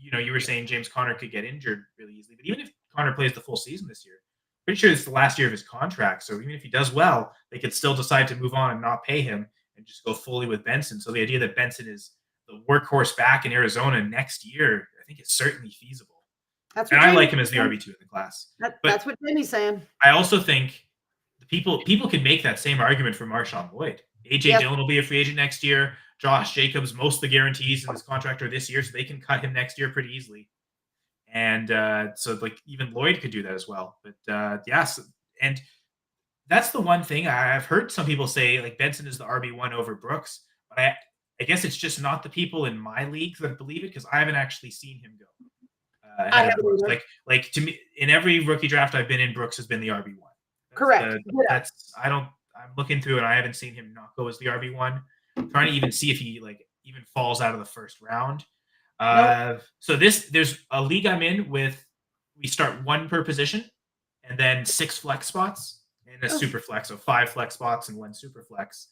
[SPEAKER 2] You were saying James Conner could get injured really easily, but even if Conner plays the full season this year, pretty sure it's the last year of his contract. So even if he does well, they could still decide to move on and not pay him and just go fully with Benson. So the idea that Benson is the workhorse back in Arizona next year, I think it's certainly feasible. I like him as the RB2 in the class.
[SPEAKER 3] That's what Jamie's saying.
[SPEAKER 2] I also think the people can make that same argument for Marshawn Lloyd. AJ Dillon will be a free agent next year. Josh Jacobs, most of the guarantees in this contract are this year, so they can cut him next year pretty easily. And so even Lloyd could do that as well. But yes, and that's the one thing I've heard some people say, like Benson is the RB1 over Brooks. But I guess it's just not the people in my league that believe it, because I haven't actually seen him go. Like to me, in every rookie draft I've been in, Brooks has been the RB1.
[SPEAKER 3] Correct.
[SPEAKER 2] I'm looking through and I haven't seen him not go as the RB1. I'm trying to even see if he even falls out of the first round. So there's a league I'm in with, we start one per position and then 6 flex spots and a super flex. So 5 flex spots and 1 super flex.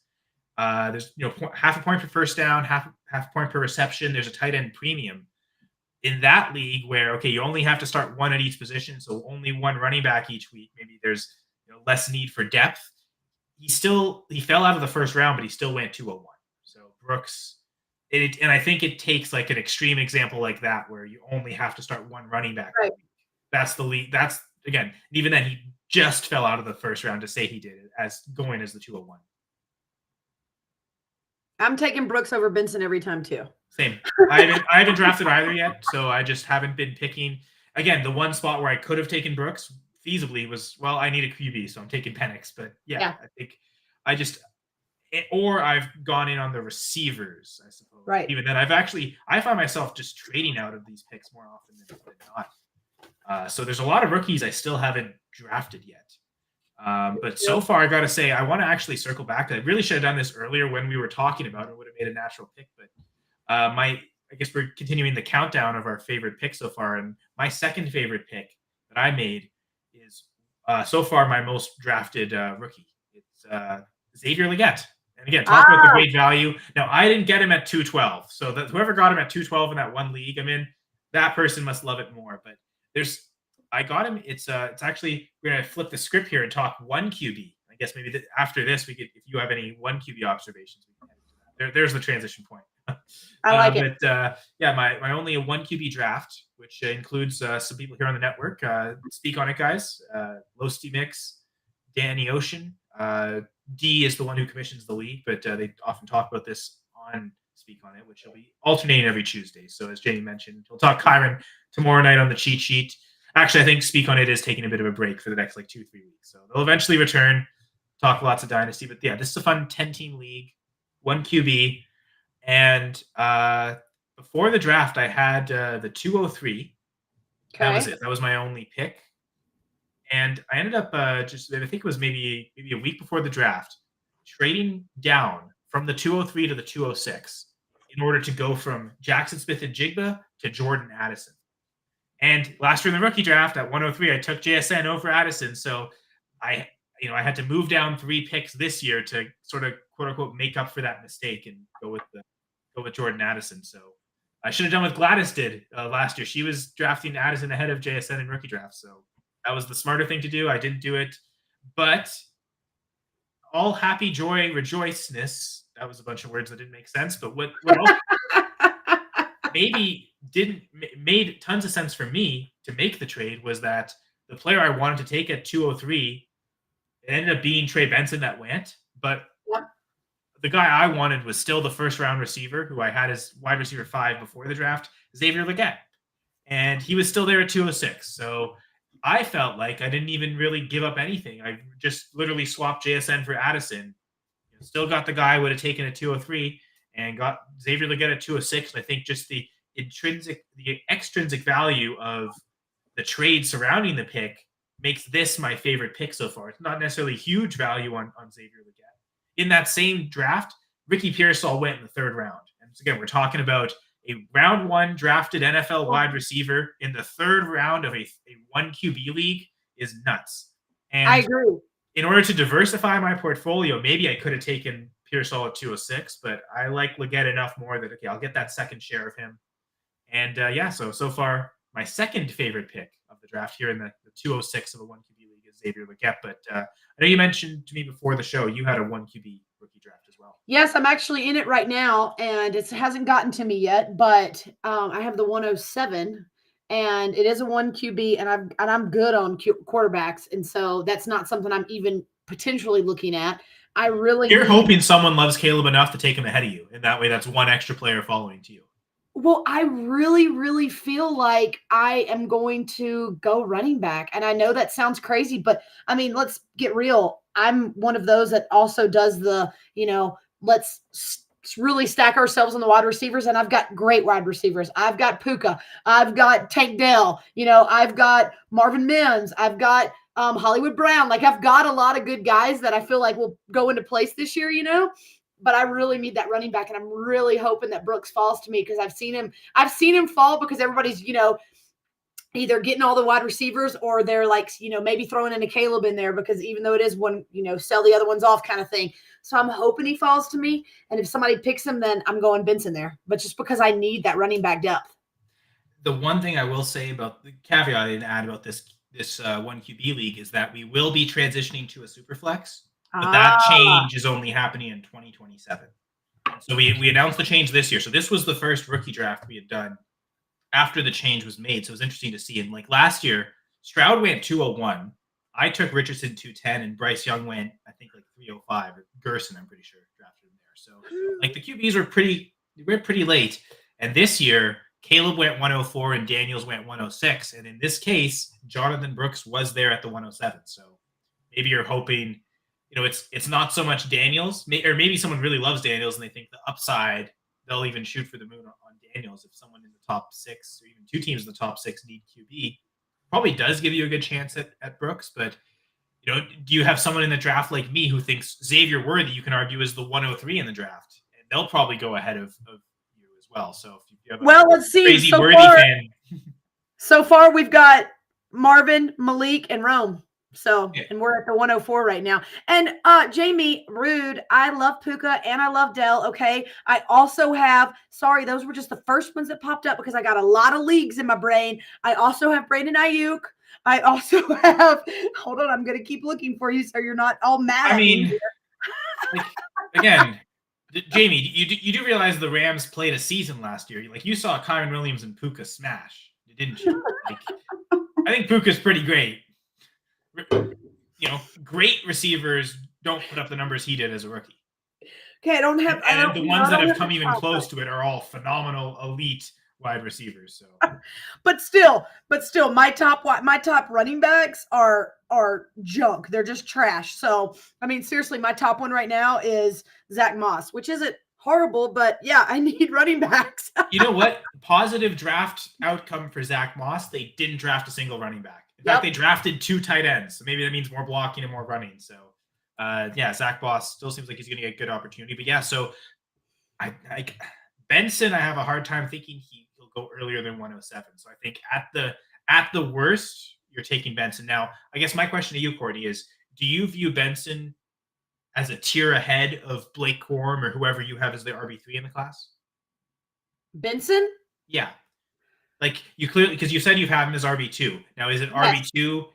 [SPEAKER 2] There's half a point per first down, half a point per reception. There's a tight end premium in that league where, you only have to start 1 at each position. So only 1 running back each week. Maybe there's less need for depth. He fell out of the first round, but he still went 201. So Brooks, and I think it takes like an extreme example like that where you only have to start 1 running back. Right. That's the league. That's, again, even then he just fell out of the first round to say he did it as going as the 201.
[SPEAKER 3] I'm taking Brooks over Benson every time too.
[SPEAKER 2] Same. I haven't drafted either yet, so I just haven't been picking. Again, the one spot where I could have taken Brooks feasibly was, I need a QB, so I'm taking Penix. But yeah. I think I've gone in on the receivers, I suppose.
[SPEAKER 3] Right.
[SPEAKER 2] Even then, I find myself just trading out of these picks more often than not. So there's a lot of rookies I still haven't drafted yet. But so far, I got to say, I want to actually circle back. I really should have done this earlier when we were talking about it. Would have made a natural pick. But I guess we're continuing the countdown of our favorite picks so far. And my second favorite pick that I made is so far my most drafted rookie. It's Xavier Legette. And again, talk about the great value. Now, I didn't get him at 212. So whoever got him at 212 in that one league I'm in, that person must love it more. But I got him. It's actually, we're going to flip the script here and talk 1 QB. I guess maybe after this, we could, if you have any 1 QB observations, we can head into that. There's the transition point.
[SPEAKER 3] I like it.
[SPEAKER 2] But my only 1 QB draft, which includes some people here on the network. Speak on it, guys. Losty Mix, Danny Ocean. D is the one who commissions the league, but they often talk about this on Speak on It, which will be alternating every Tuesday. So as Jamie mentioned, we'll talk Kyron tomorrow night on the cheat sheet. Actually, I think Speak on It is taking a bit of a break for the next 2-3 weeks. So they'll eventually return, talk lots of Dynasty. But yeah, this is a fun 10-team league, 1 QB. And before the draft, I had the 203. Okay. That was it. That was my only pick. And I ended up I think it was maybe a week before the draft, trading down from the 203 to the 206 in order to go from Jackson Smith and Jigba to Jordan Addison. And last year in the rookie draft at 103, I took JSN over Addison. So I I had to move down 3 picks this year to sort of quote unquote make up for that mistake and go with Jordan Addison. So I should have done what Gladys did last year. She was drafting Addison ahead of JSN in rookie drafts. So that was the smarter thing to do. I didn't do it, but all happy, joy, rejoiceness. That was a bunch of words that didn't make sense. But what maybe made tons of sense for me to make the trade was that the player I wanted to take at 203, it ended up being Trey Benson that went, but the guy I wanted was still the first round receiver who I had as wide receiver 5 before the draft, Xavier Legette. And he was still there at 206. So I felt like I didn't even really give up anything. I just literally swapped JSN for Addison. Still got the guy I would have taken at 203 and got Xavier Legette at 206. And I think just the extrinsic value of the trade surrounding the pick makes this my favorite pick so far. It's not necessarily huge value on Xavier Legette. In that same draft, Ricky Pearsall went in the 3rd round. And so again, we're talking about a round 1 drafted NFL wide receiver in the 3rd round of a 1 QB league is nuts. And
[SPEAKER 3] I agree.
[SPEAKER 2] In order to diversify my portfolio, maybe I could have taken Pearsall at 206, but I like Legette enough more that, okay, I'll get that second share of him. And so far, my second favorite pick of the draft here in the 206 of a 1 QB league is Xavier Legette. But I know you mentioned to me before the show you had a 1 QB rookie draft as well.
[SPEAKER 3] Yes, I'm actually in it right now, and it hasn't gotten to me yet. But I have the 107, and it is a 1 QB, and I'm good on quarterbacks, and so that's not something I'm even potentially looking at. You're
[SPEAKER 2] hoping someone loves Caleb enough to take him ahead of you, and that way that's one extra player following to you.
[SPEAKER 3] Well, I really, really feel like I am going to go running back. And I know that sounds crazy, but I mean, let's get real. I'm one of those that also does the, let's really stack ourselves on the wide receivers. And I've got great wide receivers. I've got Puka. I've got Tank Dell. I've got Marvin Mims. I've got Hollywood Brown. Like, I've got a lot of good guys that I feel like will go into place this year, but I really need that running back. And I'm really hoping that Brooks falls to me because I've seen him fall because everybody's, either getting all the wide receivers or they're like, maybe throwing in a Caleb in there because even though it is one, sell the other ones off kind of thing. So I'm hoping he falls to me. And if somebody picks him, then I'm going Benson there. But just because I need that running back depth.
[SPEAKER 2] The one thing I will say about the caveat I didn't add about this 1 QB league is that we will be transitioning to a super flex. But that change is only happening in 2027. So we announced the change this year. So this was the first rookie draft we had done after the change was made. So it was interesting to see. And like last year, Stroud went 201. I took Richardson 210, and Bryce Young went, I think, like 305. Or Gerson, I'm pretty sure, drafted him there. So like the QBs were pretty late. And this year, Caleb went 104 and Daniels went 106. And in this case, Jonathan Brooks was there at the 107. So maybe you're hoping, it's not so much Daniels, or maybe someone really loves Daniels and they think the upside, they'll even shoot for the moon on Daniels. If someone in the top 6 or even 2 teams in the top 6 need QB, probably does give you a good chance at Brooks. But, do you have someone in the draft like me who thinks Xavier Worthy, you can argue, is the 103 in the draft? And they'll probably go ahead of you as well. So if you have
[SPEAKER 3] let's see.
[SPEAKER 2] Crazy Worthy fan.
[SPEAKER 3] So far, we've got Marvin, Malik, and Rome. So, and we're at the 104 right now. And Jamie, rude. I love Puka and I love Dell. Okay. I also have, sorry, those were just the first ones that popped up because I got a lot of leagues in my brain. I also have Brandon Ayuk. I also have, hold on, I'm going to keep looking for you so you're not all mad at me.
[SPEAKER 2] Again, Jamie, you do realize the Rams played a season last year. Like, you saw Kyron Williams and Puka smash, didn't you? I think Puka's pretty great. Great receivers don't put up the numbers he did as a rookie.
[SPEAKER 3] Okay, I don't have.
[SPEAKER 2] And the ones that have come even close to it are all phenomenal, elite wide receivers. So,
[SPEAKER 3] but still, my top running backs are junk. They're just trash. So, I mean, seriously, my top one right now is Zach Moss, which isn't horrible, but yeah, I need running backs.
[SPEAKER 2] You know what? Positive draft outcome for Zach Moss. They didn't draft a single running back. In fact, they drafted 2 tight ends. So maybe that means more blocking and more running. So, Zach Moss still seems like he's going to get a good opportunity. But yeah, so Benson, I have a hard time thinking he'll go earlier than 107. So I think at the worst, you're taking Benson. Now, I guess my question to you, Courtney, is do you view Benson as a tier ahead of Blake Corum or whoever you have as the RB3 in the class?
[SPEAKER 3] Benson?
[SPEAKER 2] Yeah. Like you clearly, because you said you have him as RB2. Now, is it
[SPEAKER 3] Yes.
[SPEAKER 2] RB2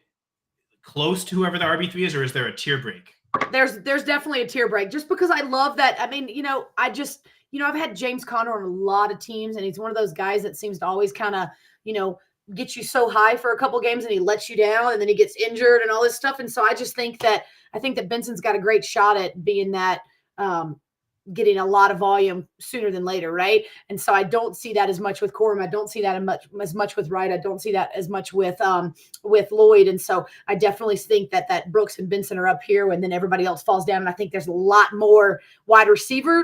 [SPEAKER 2] close to whoever the RB3 is, or is there a tier break?
[SPEAKER 3] There's definitely a tier break just because I love that. I mean, I just, I've had James Conner on a lot of teams, and he's one of those guys that seems to always kind of, get you so high for a couple games and he lets you down and then he gets injured and all this stuff. And so I think that Benson's got a great shot at being that, getting a lot of volume sooner than later, right? And so I don't see that as much with Corum. I don't see that as much with Wright. I don't see that as much with Lloyd. And so I definitely think that Brooks and Benson are up here, and then everybody else falls down. And I think there's a lot more wide receiver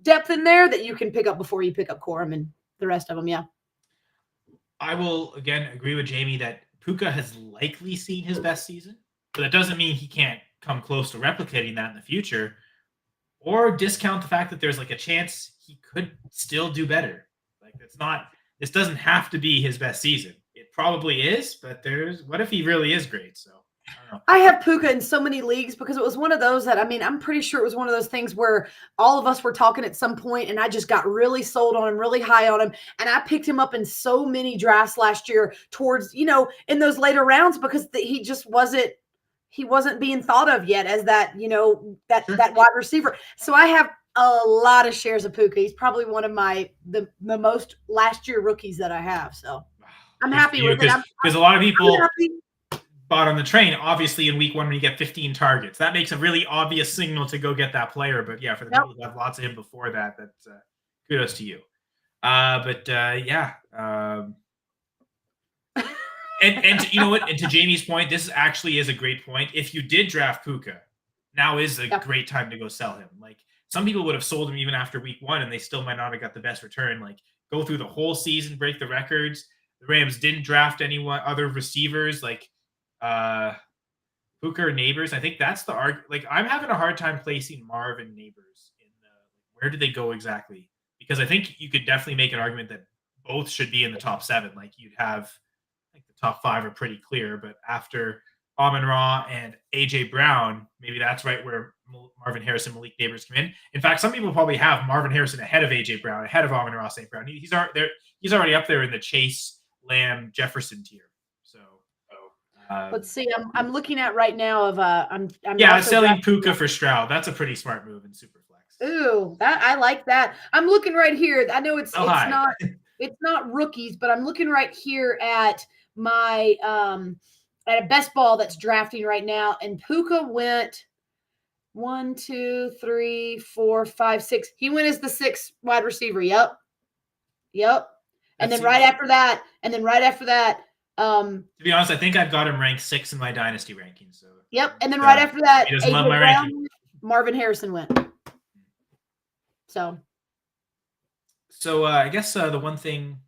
[SPEAKER 3] depth in there that you can pick up before you pick up Corum and the rest of them. Yeah.
[SPEAKER 2] I will again agree with Jamie that Puka has likely seen his best season, but that doesn't mean he can't come close to replicating that in the future. Or discount the fact that there's like a chance he could still do better. Like this doesn't have to be his best season. It probably is, but what if he really is great? So I don't know.
[SPEAKER 3] I have Puka in so many leagues because it was one of those that, I'm pretty sure it was one of those things where all of us were talking at some point and I just got really sold on him, really high on him. And I picked him up in so many drafts last year towards, in those later rounds because he just wasn't being thought of yet as that, that wide receiver. So I have a lot of shares of Puka. He's probably one of the most last year rookies that I have. So I'm happy with it.
[SPEAKER 2] Because a lot of people bought on the train, obviously, in week 1 when you get 15 targets. That makes a really obvious signal to go get that player. But yeah, for the people who have lots of him before that, that's kudos to you. And you know what? And to Jamie's point, this actually is a great point. If you did draft Puka, now is a great time to go sell him. Like some people would have sold him even after week 1, and they still might not have got the best return. Like go through the whole season, break the records. The Rams didn't draft anyone other receivers like Puka or Neighbors. I think that's the argument. Like I'm having a hard time placing Marv and Neighbors in where did they go exactly? Because I think you could definitely make an argument that both should be in the top 7. Like you'd have. I think the top 5 are pretty clear, but after Amon-Ra and AJ Brown, maybe that's right where Marvin Harrison, Malik Neighbors come in. In fact, some people probably have Marvin Harrison ahead of AJ Brown, ahead of Amon-Ra St. Brown. He's already up there in the Chase, Lamb, Jefferson tier. So
[SPEAKER 3] let's see. I'm looking at right now of I'm
[SPEAKER 2] selling Puka for Stroud. That's a pretty smart move in Superflex.
[SPEAKER 3] Ooh, that I like that. I'm looking right here. I know it's not rookies, but I'm looking right here at my at a best ball that's drafting right now, and Puka went 1, 2, 3, 4, 5, 6. He went as the 6th wide receiver. Yep. And then right after that, to
[SPEAKER 2] be honest, I think I've got him ranked 6 in my Dynasty rankings. So
[SPEAKER 3] yep. And then right after that,
[SPEAKER 2] he doesn't love my ranking.
[SPEAKER 3] Marvin Harrison went. So
[SPEAKER 2] I guess the one thing.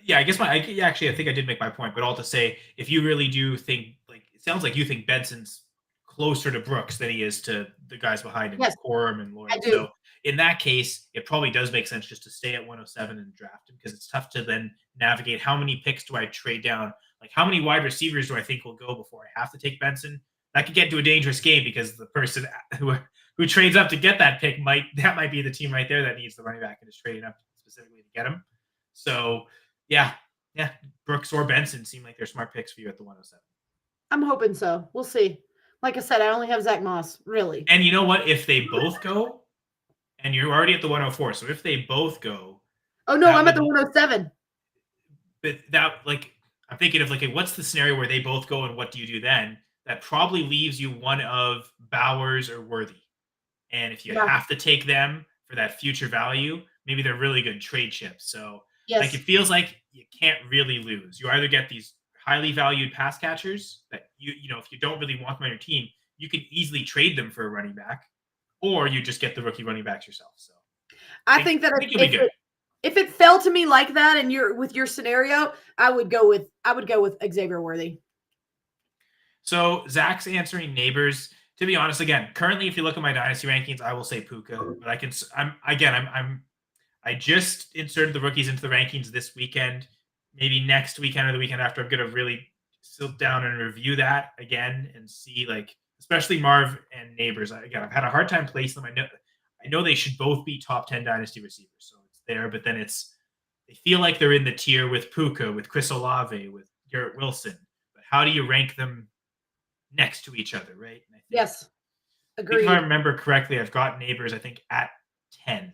[SPEAKER 2] Yeah, I guess I think I did make my point, but all to say, if you really do think, like, it sounds like you think Benson's closer to Brooks than he is to the guys behind him, Corum and Lloyd. So in that case, it probably does make sense just to stay at 107 and draft him because it's tough to then navigate how many picks do I trade down? Like how many wide receivers do I think will go before I have to take Benson? That could get into a dangerous game because the person who trades up to get that pick might be the team right there that needs the running back and is trading up specifically to get him. So yeah, Brooks or Benson seem like they're smart picks for you at the 107.
[SPEAKER 3] I'm hoping so. We'll see. Like I said, I only have Zach Moss, really.
[SPEAKER 2] And you know what? If they both go, and you're already at the 104, so if they both go.
[SPEAKER 3] Oh, no, I'm at the 107.
[SPEAKER 2] But I'm thinking of what's the scenario where they both go and what do you do then? That probably leaves you one of Bowers or Worthy. And if you have to take them for that future value, maybe they're really good trade chips. So it feels like you can't really lose. You either get these highly valued pass catchers that if you don't really want them on your team, you can easily trade them for a running back, or you just get the rookie running backs yourself. So
[SPEAKER 3] I think that if it fell to me like that and you're with your scenario, I would go with Xavier Worthy.
[SPEAKER 2] So Zach's answering Neighbors. To be honest, again, currently, if you look at my Dynasty rankings, I will say Puka, but I just inserted the rookies into the rankings this weekend. Maybe next weekend or the weekend after, I'm going to really sit down and review that again and see especially Marv and Neighbors. Again, I've had a hard time placing them. I know they should both be top 10 dynasty receivers, so it's there. But then they feel like they're in the tier with Puka, with Chris Olave, with Garrett Wilson. But how do you rank them next to each other, right? And I think,
[SPEAKER 3] Yes, agreed.
[SPEAKER 2] if I remember correctly, I've got Neighbors, I think, at 10.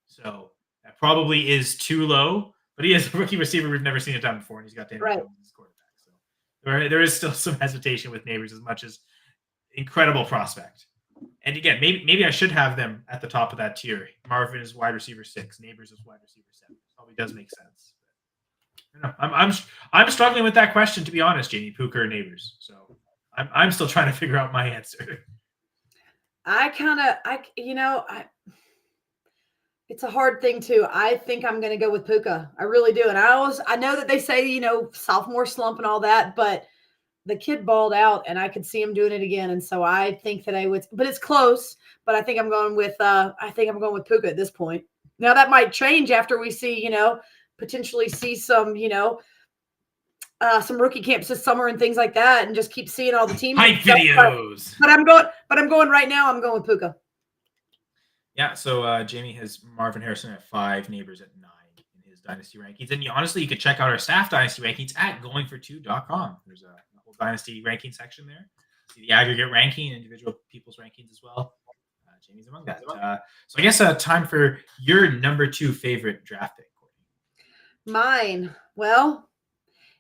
[SPEAKER 2] So that probably is too low. But he is a rookie receiver we've never seen it done before, and he's got Daniel Jones as his quarterback. So there is still some hesitation with Neighbors, as much as incredible prospect. And again, maybe I should have them at the top of that tier. Marvin is wide receiver 6, Neighbors is wide receiver 7. Probably does make sense. But, I'm struggling with that question, to be honest, Jamie. Puka or Neighbors. So I'm still trying to figure out my answer.
[SPEAKER 3] It's a hard thing too. I think I'm going to go with Puka. I really do. And I know that they say, sophomore slump and all that, but the kid balled out and I could see him doing it again. And so I think that I would, but it's close, but I think I'm going with Puka at this point. Now that might change after we see, potentially see some, some rookie camps this summer and things like that, and just keep seeing all the teams.
[SPEAKER 2] Hype videos.
[SPEAKER 3] But I'm going right now. I'm going with Puka.
[SPEAKER 2] Yeah, so Jamie has Marvin Harrison at 5, Neighbors at 9 in his dynasty rankings. And honestly, you could check out our staff dynasty rankings at goingfor2.com. There's a whole dynasty ranking section there. See the aggregate ranking, individual people's rankings as well. Jamie's among that. So I guess time for your number 2 favorite draft pick, Courtney.
[SPEAKER 3] Mine. Well,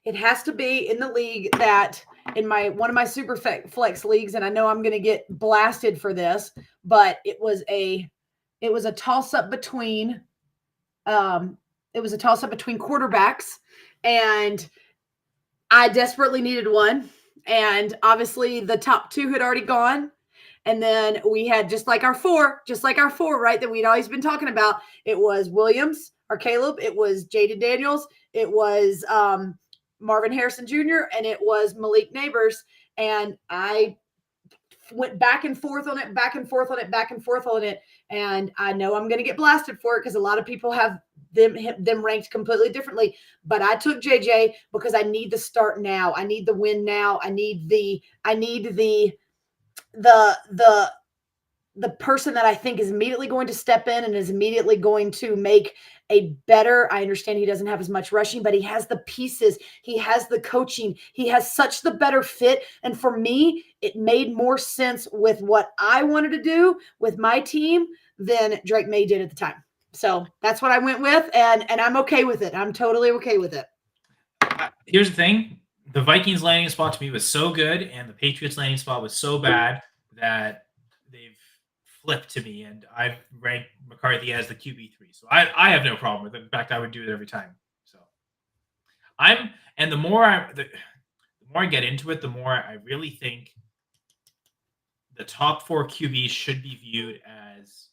[SPEAKER 3] it has to be in the league that in one of my super flex leagues, and I know I'm going to get blasted for this, but it was a toss up between quarterbacks, and I desperately needed one. And obviously the top 2 had already gone. And then we had just like our four, right, that we'd always been talking about. It was Williams or Caleb. It was Jaden Daniels. It was Marvin Harrison Jr. and it was Malik Neighbors. And I went back and forth on it. And I know I'm going to get blasted for it because a lot of people have them ranked completely differently. But I took JJ because I need the start now. I need the win now. I need the person that I think is immediately going to step in and is immediately going to make a better. I understand he doesn't have as much rushing, but he has the pieces. He has the coaching. He has such the better fit. And for me, it made more sense with what I wanted to do with my team than Drake May did at the time. So that's what I went with. And I'm okay with it. I'm totally okay with it.
[SPEAKER 2] Here's the thing. The Vikings landing spot to me was so good, and the Patriots landing spot was so bad that they've flipped to me, and I've ranked McCarthy as the QB3. So I have no problem with it. In fact, I would do it every time. So the more I get into it, the more I really think the top 4 QBs should be viewed as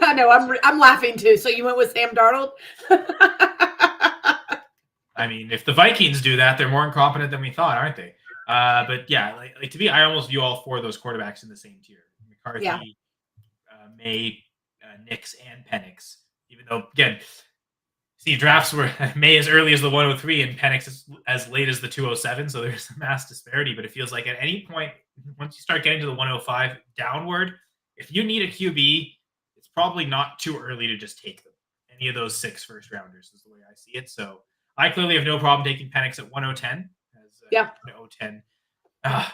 [SPEAKER 3] I know I'm laughing too. So you went with Sam Darnold?
[SPEAKER 2] I mean, if the Vikings do that, they're more incompetent than we thought, aren't they? But yeah, like to me, I almost view all 4 of those quarterbacks in the same tier: McCarthy, May, Nix, and Penix. Even though, again, see, drafts were May as early as the 103 and Penix as late as the 207, so there's a mass disparity. But it feels like at any point, once you start getting to the 105 downward, if you need a QB, it's probably not too early to just take them. Any of those 6 first rounders is the way I see it. So I clearly have no problem taking Penix at 110. 110.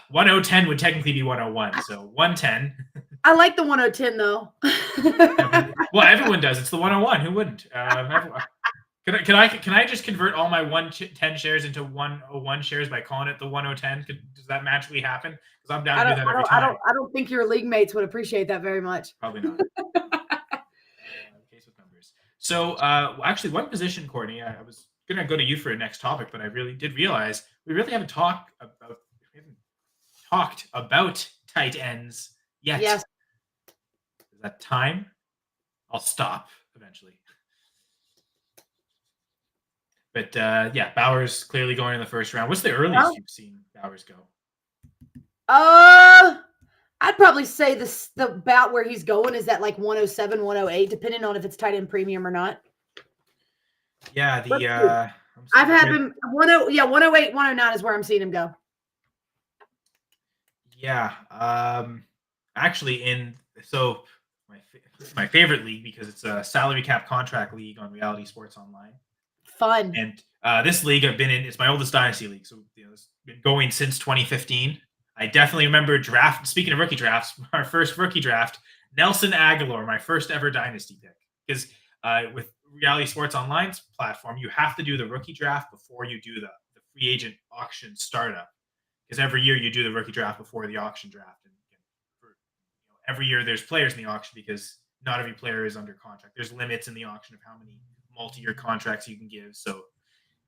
[SPEAKER 2] 110 would technically be 101, so 110.
[SPEAKER 3] I like the 110 though.
[SPEAKER 2] Well, everyone does. It's the 101. Who wouldn't? Can I just convert all my 110 shares into 101 shares by calling it the 110? Does that magically happen? Because I'm down to do that every time.
[SPEAKER 3] I don't think your league mates would appreciate that very much.
[SPEAKER 2] Probably not. Case with numbers. So actually, one position, Courtney, I was going to go to you for a next topic, but I really did realize we really haven't talked about tight ends yet.
[SPEAKER 3] Yes.
[SPEAKER 2] Is that time? I'll stop eventually. But Bowers clearly going in the first round. What's the earliest you've seen Bowers go?
[SPEAKER 3] I'd probably say the about where he's going is at like 107, 108, depending on if it's tight end premium or not.
[SPEAKER 2] Yeah,
[SPEAKER 3] I've had him 108, 109 is where I'm seeing him go.
[SPEAKER 2] Yeah. Actually, my favorite league, because it's a salary cap contract league on Reality Sports Online.
[SPEAKER 3] Fun.
[SPEAKER 2] And this league I've been in, it's my oldest Dynasty league. So it's been going since 2015. I definitely remember speaking of rookie drafts, our first rookie draft, Nelson Aguilar, my first ever Dynasty pick. Because with Reality Sports Online's platform, you have to do the rookie draft before you do the free agent auction startup. Because every year you do the rookie draft before the auction draft. And every year there's players in the auction because not every player is under contract. There's limits in the auction of how many multi-year contracts you can give. So,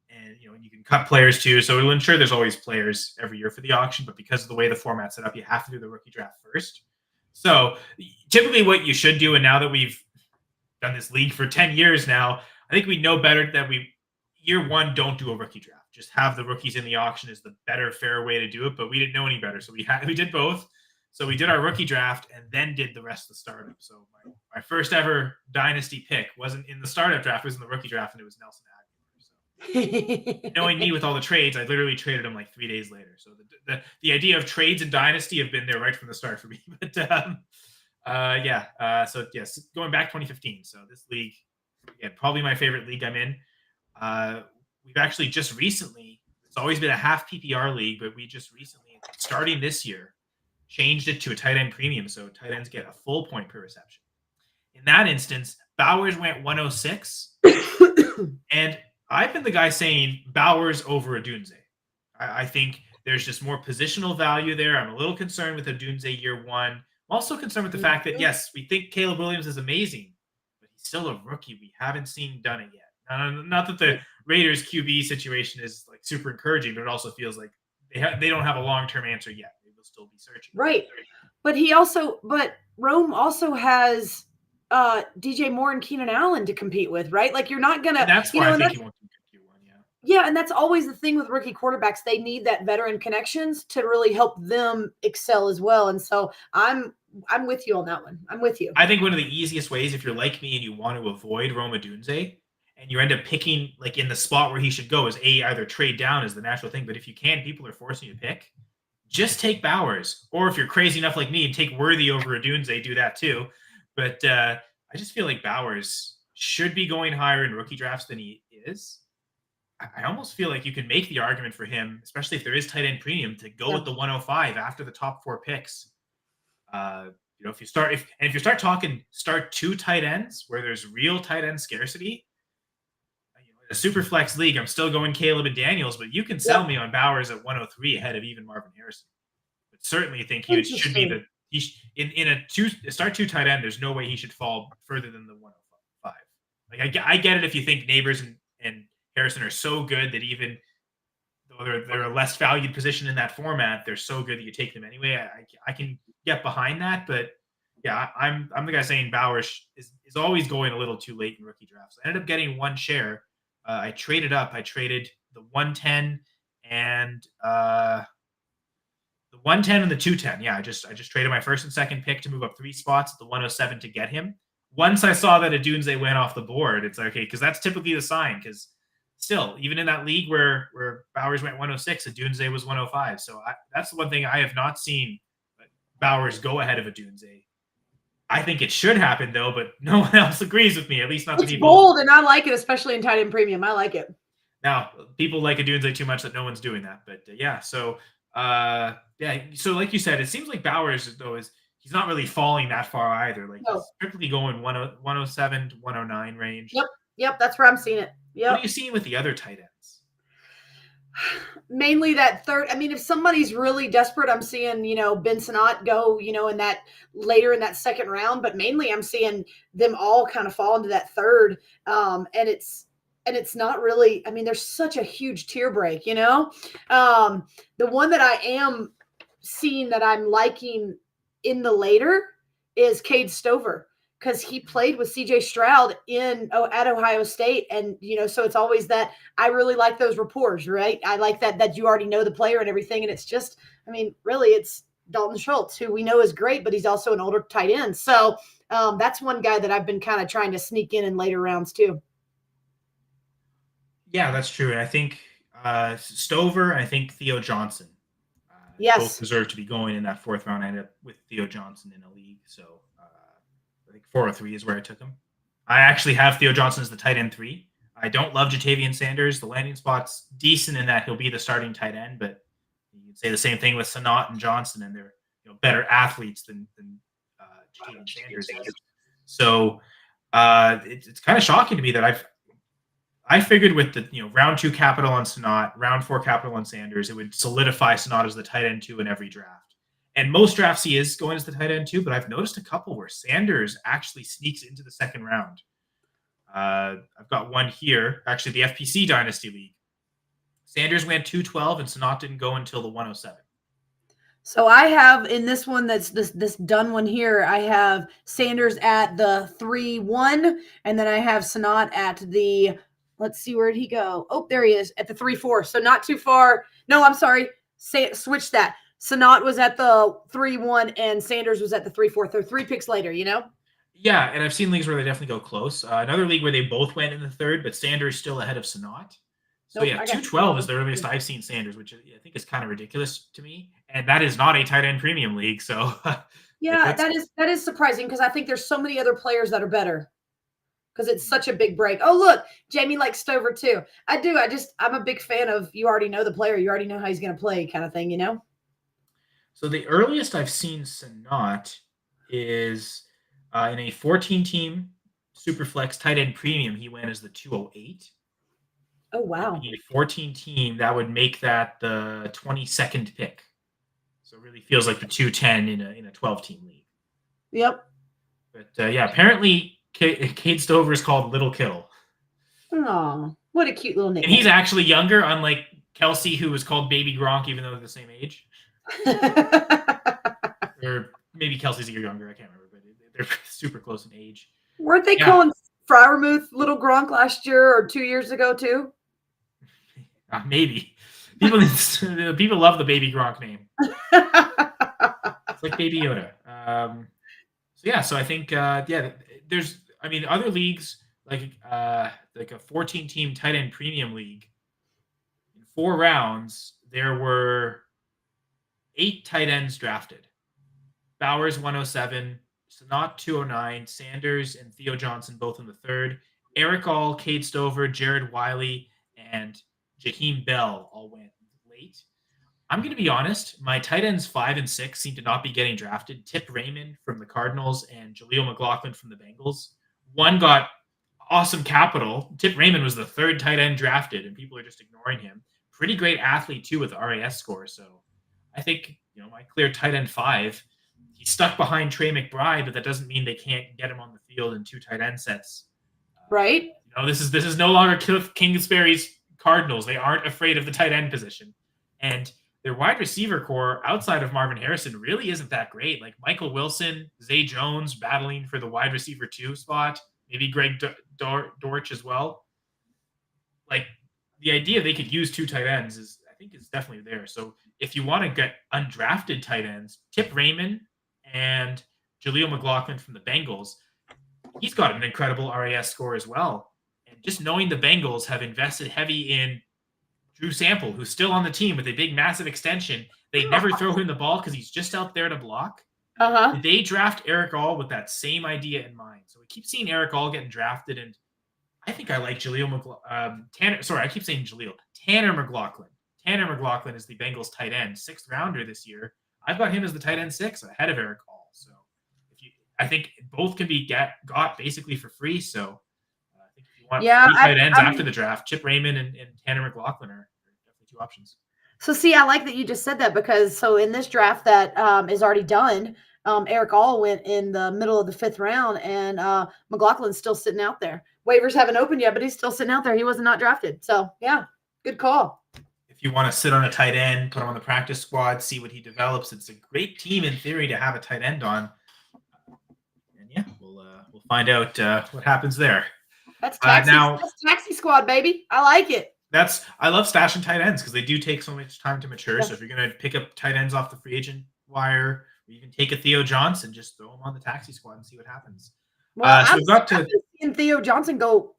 [SPEAKER 2] and you can cut players too. So it'll ensure there's always players every year for the auction. But because of the way the format's set up, you have to do the rookie draft first. So typically what you should do, and now that we've done this league for 10 years now, I think we know better that year one, don't do a rookie draft. Just have the rookies in the auction is the better, fair way to do it. But we didn't know any better. So we did both. So we did our rookie draft and then did the rest of the startup. So my first ever Dynasty pick wasn't in the startup draft, it was in the rookie draft, and it was Nelson Aguilar. So knowing me with all the trades, I literally traded him like 3 days later. So the idea of trades in Dynasty have been there right from the start for me. But so yes, going back 2015. So this league, probably my favorite league I'm in. We've actually just recently, it's always been a half PPR league, but we just recently, starting this year, changed it to a tight end premium. So tight ends get a full point per reception. In that instance, Bowers went 106. And I've been the guy saying Bowers over Odunze. I think there's just more positional value there. I'm a little concerned with Odunze year one. I'm also concerned with the fact that, yes, we think Caleb Williams is amazing, but he's still a rookie. We haven't seen done it yet. Not that the Raiders QB situation is like super encouraging, but it also feels like they don't have a long-term answer yet. They will still be searching.
[SPEAKER 3] Right. But Rome also has DJ Moore and Keenan Allen to compete with, right? Like you're not gonna.
[SPEAKER 2] And that's why I think he won't do Q1. Yeah.
[SPEAKER 3] Yeah, and that's always the thing with rookie quarterbacks. They need that veteran connections to really help them excel as well. And so I'm with you on that one. I'm with you.
[SPEAKER 2] I think one of the easiest ways, if you're like me and you want to avoid Rome Odunze, and you end up picking like in the spot where he should go, is either trade down is the natural thing. But if you can, people are forcing you to pick. Just take Bowers, or if you're crazy enough like me and take Worthy over Odunze, do that too. But I just feel like Bowers should be going higher in rookie drafts than he is. I almost feel like you can make the argument for him, especially if there is tight end premium, to go with the 105 after the top 4 picks. If you start talking start 2 tight ends where there's real tight end scarcity. In a super flex league, I'm still going Caleb and Daniels, but you can sell me on Bowers at 103 ahead of even Marvin Harrison. But certainly think he should be in a start 2 tight end. There's no way he should fall further than the 105. Like I get it if you think Neighbors and Harrison are so good that even though they're a less valued position in that format, they're so good that you take them anyway. I can get behind that, but yeah, I'm the guy saying Bowers is always going a little too late in rookie drafts. I ended up getting 1 share. I traded up. I traded the 110 and the 110 and the 210. Yeah, I just traded my first and second pick to move up 3 spots at the 107 to get him. Once I saw that Odunze went off the board, it's like, okay, because that's typically the sign. Because still, even in that league where Bowers went 106, Odunze was 105. So that's the one thing I have not seen Bowers go ahead of Odunze. I think it should happen, though, but no one else agrees with me, at least not the people.
[SPEAKER 3] It's bold, and I like it, especially in tight end premium. I like it.
[SPEAKER 2] Now, people like Odunze too much that no one's doing that. But, so like you said, it seems like Bowers, though, he's not really falling that far either. Like, he's typically going 107 to 109 range.
[SPEAKER 3] Yep, that's where I'm seeing it. Yep.
[SPEAKER 2] What are you seeing with the other tight ends?
[SPEAKER 3] Mainly that third. I mean, if somebody's really desperate, I'm seeing, Ben Sinnott go, in that later in that second round, but mainly I'm seeing them all kind of fall into that third. And it's not really, I mean, there's such a huge tier break, the one that I am seeing that I'm liking in the later is Cade Stover. Because he played with CJ Stroud at Ohio State. And, so it's always that I really like those rapports, right? I like that you already know the player and everything. And it's just, I mean, really, it's Dalton Schultz, who we know is great, but he's also an older tight end. So that's one guy that I've been kind of trying to sneak in later rounds too.
[SPEAKER 2] Yeah, that's true. And I think Stover and I think Theo Johnson both
[SPEAKER 3] Yes.
[SPEAKER 2] deserve to be going in that fourth round. I ended up with Theo Johnson in a league. So I think 403 is where I took him. I actually have Theo Johnson as the tight end 3. I don't love Jatavian Sanders. The landing spot's decent in that he'll be the starting tight end, but you can say the same thing with Sanat and Johnson, and they're better athletes than Jatavian Sanders is. So it's kind of shocking to me that I figured with the round 2 capital on Sanat, round 4 capital on Sanders, it would solidify Sanat as the tight end 2 in every draft. And most drafts he is going as the tight end 2, but I've noticed a couple where Sanders actually sneaks into the second round. I've got one here, actually the FPC Dynasty League. Sanders went 212 and Sanat didn't go until the 107.
[SPEAKER 3] So I have in this one that's this done one here, I have Sanders at the 3-1, and then I have Sanat at the, let's see, where'd he go? Oh, there he is at the 3-4. So not too far. No, I'm sorry. Switch that. Sanat was at the 3-1 and Sanders was at the 3-4. So 3 picks later,
[SPEAKER 2] Yeah, and I've seen leagues where they definitely go close. Another league where they both went in the third, but Sanders still ahead of Sanat. So
[SPEAKER 3] Nope,
[SPEAKER 2] yeah,
[SPEAKER 3] I got
[SPEAKER 2] 212 is the earliest I've seen Sanders, which I think is kind of ridiculous to me. And that is not a tight end premium league. So
[SPEAKER 3] Yeah, that is surprising because I think there's so many other players that are better because it's such a big break. Oh, look, Jamie likes Stover too. I do. I'm a big fan of you already know the player. You already know how he's going to play kind of thing,
[SPEAKER 2] So the earliest I've seen Sanat is in a 14-team Superflex tight end premium. He went as the 208.
[SPEAKER 3] Oh, wow.
[SPEAKER 2] In a 14-team, that would make that the 22nd pick. So it really feels like the 210 in a 12-team league.
[SPEAKER 3] Yep.
[SPEAKER 2] But yeah, apparently Cade Stover is called Little Kittle.
[SPEAKER 3] Oh, what a cute little nickname.
[SPEAKER 2] And he's actually younger, unlike Kelsey, who was called Baby Gronk, even though they're the same age. Or maybe Kelsey's a year younger. I can't remember, but they're super close in age.
[SPEAKER 3] Weren't they calling Fryermuth Little Gronk last year or 2 years ago too?
[SPEAKER 2] Maybe. People love the Baby Gronk name. It's like Baby Yoda. So I think there's other leagues like a 14-team tight end premium league. In 4 rounds, there were 8 tight ends drafted. Bowers 107, Sanat 209, Sanders and Theo Johnson both in the third. Eric All, Cade Stover, Jared Wiley, and Jaheim Bell all went late. I'm going to be honest. My tight ends 5 and 6 seem to not be getting drafted. Tip Raymond from the Cardinals and Jaleel McLaughlin from the Bengals. One got awesome capital. Tip Raymond was the 3rd tight end drafted, and people are just ignoring him. Pretty great athlete, too, with RAS score. So I think, my clear tight end 5, he's stuck behind Trey McBride, but that doesn't mean they can't get him on the field in 2 tight end sets.
[SPEAKER 3] Right?
[SPEAKER 2] This is no longer Cliff Kingsbury's Cardinals. They aren't afraid of the tight end position. And their wide receiver core outside of Marvin Harrison really isn't that great. Like Michael Wilson, Zay Jones battling for the wide receiver 2 spot, maybe Greg Dortch as well. Like the idea they could use 2 tight ends is definitely there. So if you want to get undrafted tight ends, Tip Raymond and Jaleel McLaughlin from the Bengals, he's got an incredible RAS score as well. And just knowing the Bengals have invested heavy in Drew Sample, who's still on the team with a big, massive extension. They never throw him the ball because he's just out there to block.
[SPEAKER 3] Uh-huh.
[SPEAKER 2] They draft Eric All with that same idea in mind. So we keep seeing Eric All getting drafted, and I think I like Jaleel Tanner. Sorry, I keep saying Jaleel. Tanner McLaughlin. Tanner McLaughlin is the Bengals tight end, 6th rounder this year. I've got him as the tight end 6 ahead of Eric All. So I think both can be got basically for free. So I think if you want 3 tight ends after the draft, Chip Raymond and Tanner McLaughlin are definitely 2 options.
[SPEAKER 3] So see, I like that you just said that because in this draft that is already done, Eric All went in the middle of the 5th round, and McLaughlin's still sitting out there. Waivers haven't opened yet, but he's still sitting out there. He was not drafted. So yeah, good call.
[SPEAKER 2] If you want to sit on a tight end, put him on the practice squad, see what he develops. It's a great team in theory to have a tight end on. And yeah, we'll find out what happens there.
[SPEAKER 3] That's taxi squad, baby. I like it.
[SPEAKER 2] I love stashing tight ends because they do take so much time to mature. So if you're going to pick up tight ends off the free agent wire, or you can take a Theo Johnson, just throw him on the taxi squad and see what happens.
[SPEAKER 3] Well, so we've got to see Theo Johnson go.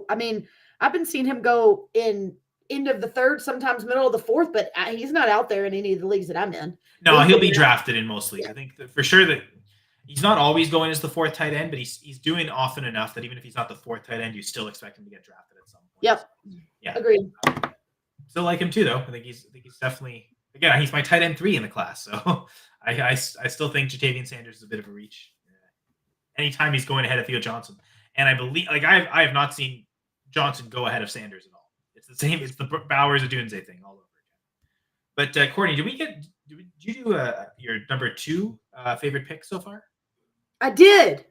[SPEAKER 3] I mean, I've been seeing him go in end of the third, sometimes middle of the fourth, but he's not out there in any of the leagues that I'm in.
[SPEAKER 2] No, he'll be drafted in most leagues. I think for sure that he's not always going as the fourth tight end, but he's doing often enough that even if he's not the fourth tight end, you still expect him to get drafted at some point.
[SPEAKER 3] Yep.
[SPEAKER 2] Yeah.
[SPEAKER 3] Agreed.
[SPEAKER 2] Still like him too, though. I think he's definitely, again, he's my tight end 3 in the class. So I still think Jatavian Sanders is a bit of a reach. Anytime he's going ahead of Theo Johnson. And I believe, like, I have not seen Johnson go ahead of Sanders at all. It's the same. It's the Bowers Odunze thing all over again. But Courtney, did you do your number 2 favorite pick so far?
[SPEAKER 3] I did.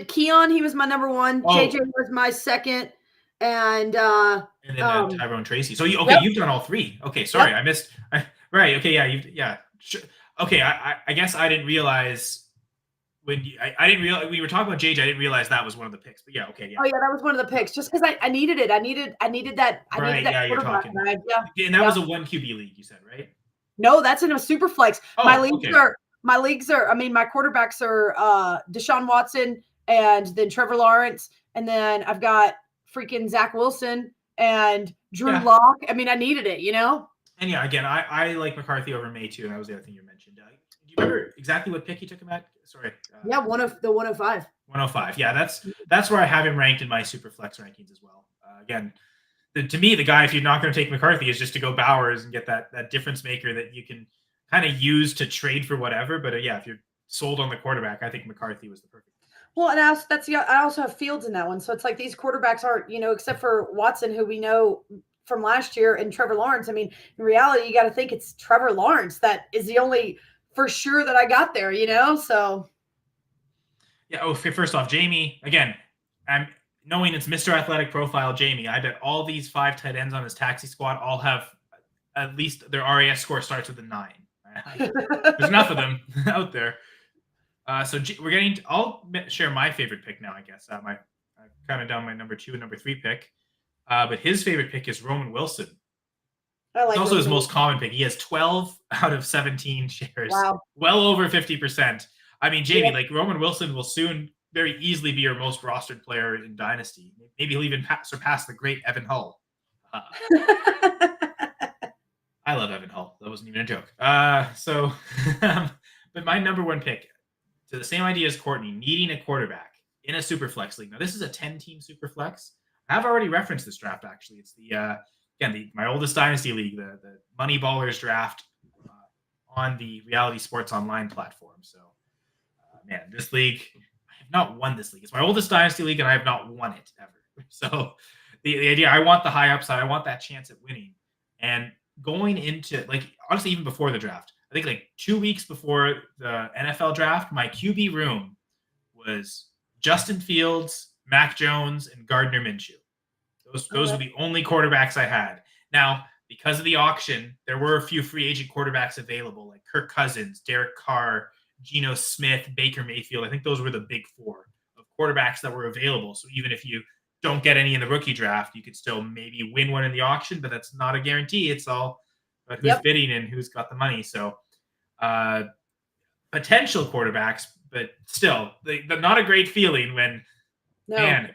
[SPEAKER 3] Keon, he was my number 1.
[SPEAKER 2] Oh.
[SPEAKER 3] JJ was my second. And
[SPEAKER 2] then Tyrone Tracy. So you've done all 3. Okay, sorry, I missed. Right. Okay, yeah. Sure. Okay, I guess I didn't realize when I didn't realize we were talking about JJ. I didn't realize that was one of the picks. But yeah, okay, yeah.
[SPEAKER 3] Oh yeah, that was one of the picks. Just because I needed it. I needed that.
[SPEAKER 2] Right. Yeah, you're talking. And that was a 1 QB league, you said, right?
[SPEAKER 3] No, that's in a super flex.
[SPEAKER 2] Oh,
[SPEAKER 3] my leagues are. I mean, my quarterbacks are Deshaun Watson and then Trevor Lawrence, and then I've got freaking Zach Wilson and Drew Lock. I mean, I needed it, you know?
[SPEAKER 2] And yeah, again, I like McCarthy over May too, and that was the other thing you mentioned. Do you remember exactly what pick you took him at? Sorry.
[SPEAKER 3] Yeah, 105.
[SPEAKER 2] 105. Yeah, that's where I have him ranked in my super flex rankings as well. Again, to me, the guy, if you're not going to take McCarthy, is just to go Bowers and get that difference maker that you can kind of use to trade for whatever. But yeah, if you're sold on the quarterback, I think McCarthy was the perfect.
[SPEAKER 3] Well, and I also have Fields in that one. So it's like these quarterbacks aren't, except for Watson, who we know from last year, and Trevor Lawrence. I mean, in reality, you got to think it's Trevor Lawrence that is the only for sure that I got there, so.
[SPEAKER 2] Yeah. Oh, first off, Jamie, again, I'm knowing it's Mr. Athletic Profile Jamie. I bet all these 5 tight ends on his taxi squad all have at least their RAS score starts with a 9. There's enough of them out there. So I'll share my favorite pick now, I guess. I've kind of done my number 2 and number 3 pick. But his favorite pick is Roman Wilson. It's also his most common pick. He has 12 out of 17 shares.
[SPEAKER 3] Wow.
[SPEAKER 2] Well over 50%. I mean, Jamie, like Roman Wilson will soon very easily be your most rostered player in Dynasty. Maybe he'll even surpass the great Evan Hull. I love Evan Hull. That wasn't even a joke. But my number 1 pick, to the same idea as Courtney, needing a quarterback in a super flex league. Now, this is a 10-team super flex. I've already referenced this draft, actually. It's my oldest Dynasty league, the Money Ballers draft on the Reality Sports Online platform. So, man, this league, I have not won this league. It's my oldest Dynasty league, and I have not won it ever. So, the idea, I want the high upside. I want that chance at winning. And going into, honestly, even before the draft, I think 2 weeks before the NFL draft, my QB room was Justin Fields, Mac Jones, and Gardner Minshew. Those were the only quarterbacks I had. Now, because of the auction, there were a few free agent quarterbacks available, like Kirk Cousins, Derek Carr, Geno Smith, Baker Mayfield. I think those were the big 4 of quarterbacks that were available. So even if you don't get any in the rookie draft, you could still maybe win one in the auction, but that's not a guarantee. It's all about who's bidding and who's got the money. So potential quarterbacks, but still, not a great feeling when, man,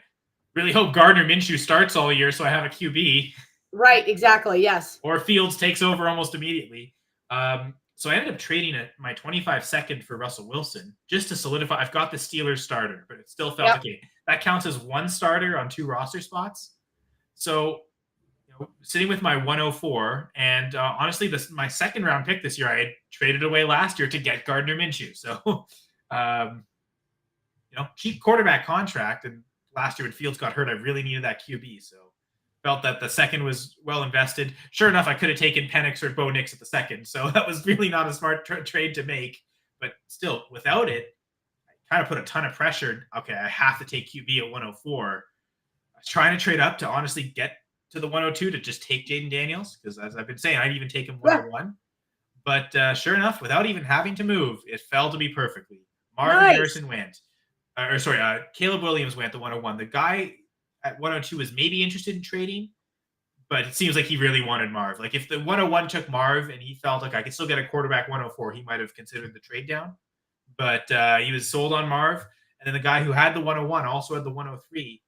[SPEAKER 2] really hope Gardner Minshew starts all year so I have a QB.
[SPEAKER 3] Right, exactly, yes.
[SPEAKER 2] Or Fields takes over almost immediately. So I ended up trading my 25 second for Russell Wilson just to solidify. I've got the Steelers starter, but it still felt okay. That counts as 1 starter on 2 roster spots. So sitting with my 104, and honestly, my second round pick this year, I had traded away last year to get Gardner Minshew. So, cheap quarterback contract. And last year when Fields got hurt, I really needed that QB. So felt that the second was well invested. Sure enough, I could have taken Penix or Bo Nix at the second. So that was really not a smart trade to make. But still, without it, I kind of put a ton of pressure. Okay, I have to take QB at 104. I was trying to trade up to honestly get to the 102 to just take Jaden Daniels, because as I've been saying, I'd even take him 101. But sure enough, without even having to move, it fell to me perfectly. Marvin Harrison went. Caleb Williams went to 101. The guy at 102 was maybe interested in trading, but it seems like he really wanted Marv. Like if the 101 took Marv and he felt like I could still get a quarterback 104, he might have considered the trade down. But he was sold on Marv. And then the guy who had the 101 also had the 103.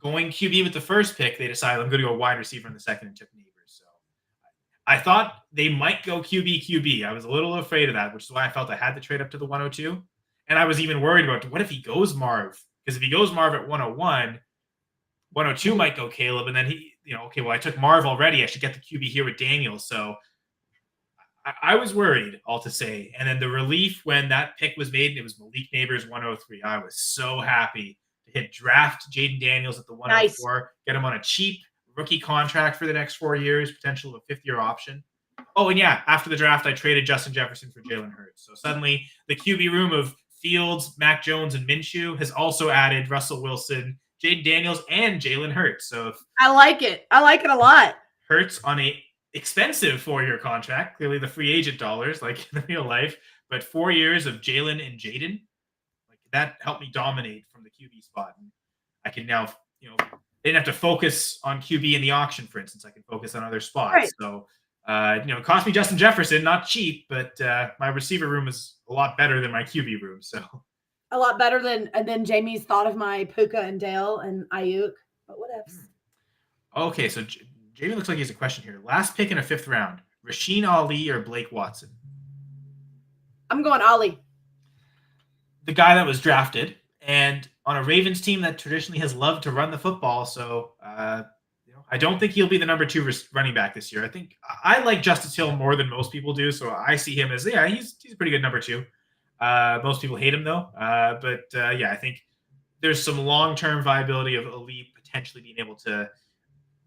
[SPEAKER 2] going QB with the first pick, they decided I'm going to go wide receiver in the second and took Neighbors. So I thought they might go QB. I was a little afraid of that, which is why I felt I had to trade up to the 102. And I was even worried about what if he goes Marv? Because if he goes Marv at 101, 102 might go Caleb. And then I took Marv already. I should get the QB here with Daniel. So I was worried, all to say. And then the relief when that pick was made, and it was Malik Neighbors 103. I was so happy to hit draft Jaden Daniels at the 104, nice. Get him on a cheap rookie contract for the next 4 years, potential of a fifth-year option. Oh, and yeah, after the draft, I traded Justin Jefferson for Jalen Hurts. So suddenly the QB room of Fields, Mac Jones, and Minshew has also added Russell Wilson, Jaden Daniels, and Jalen Hurts. So if
[SPEAKER 3] I like it. I like it a lot.
[SPEAKER 2] Hurts on a expensive 4-year contract, clearly the free agent dollars, like in real life, but 4 years of Jalen and Jaden, like that helped me dominate from the QB spot. And I can now, I didn't have to focus on QB in the auction, for instance. I can focus on other spots. Right. So, it cost me Justin Jefferson, not cheap, but my receiver room is a lot better than my QB room. So
[SPEAKER 3] a lot better than Jamie's thought of my Puka and Dale and Ayuk, but what else?
[SPEAKER 2] Okay, so Jamie looks like he has a question here. Last pick in a 5th round, Rasheen Ali or Blake Watson?
[SPEAKER 3] I'm going Ali.
[SPEAKER 2] The guy that was drafted, and on a Ravens team that traditionally has loved to run the football. So, I don't think he'll be the number 2 running back this year. I think I like Justice Hill more than most people do. So I see him as, he's a pretty good number 2. Most people hate him though. I think there's some long-term viability of Ali potentially being able to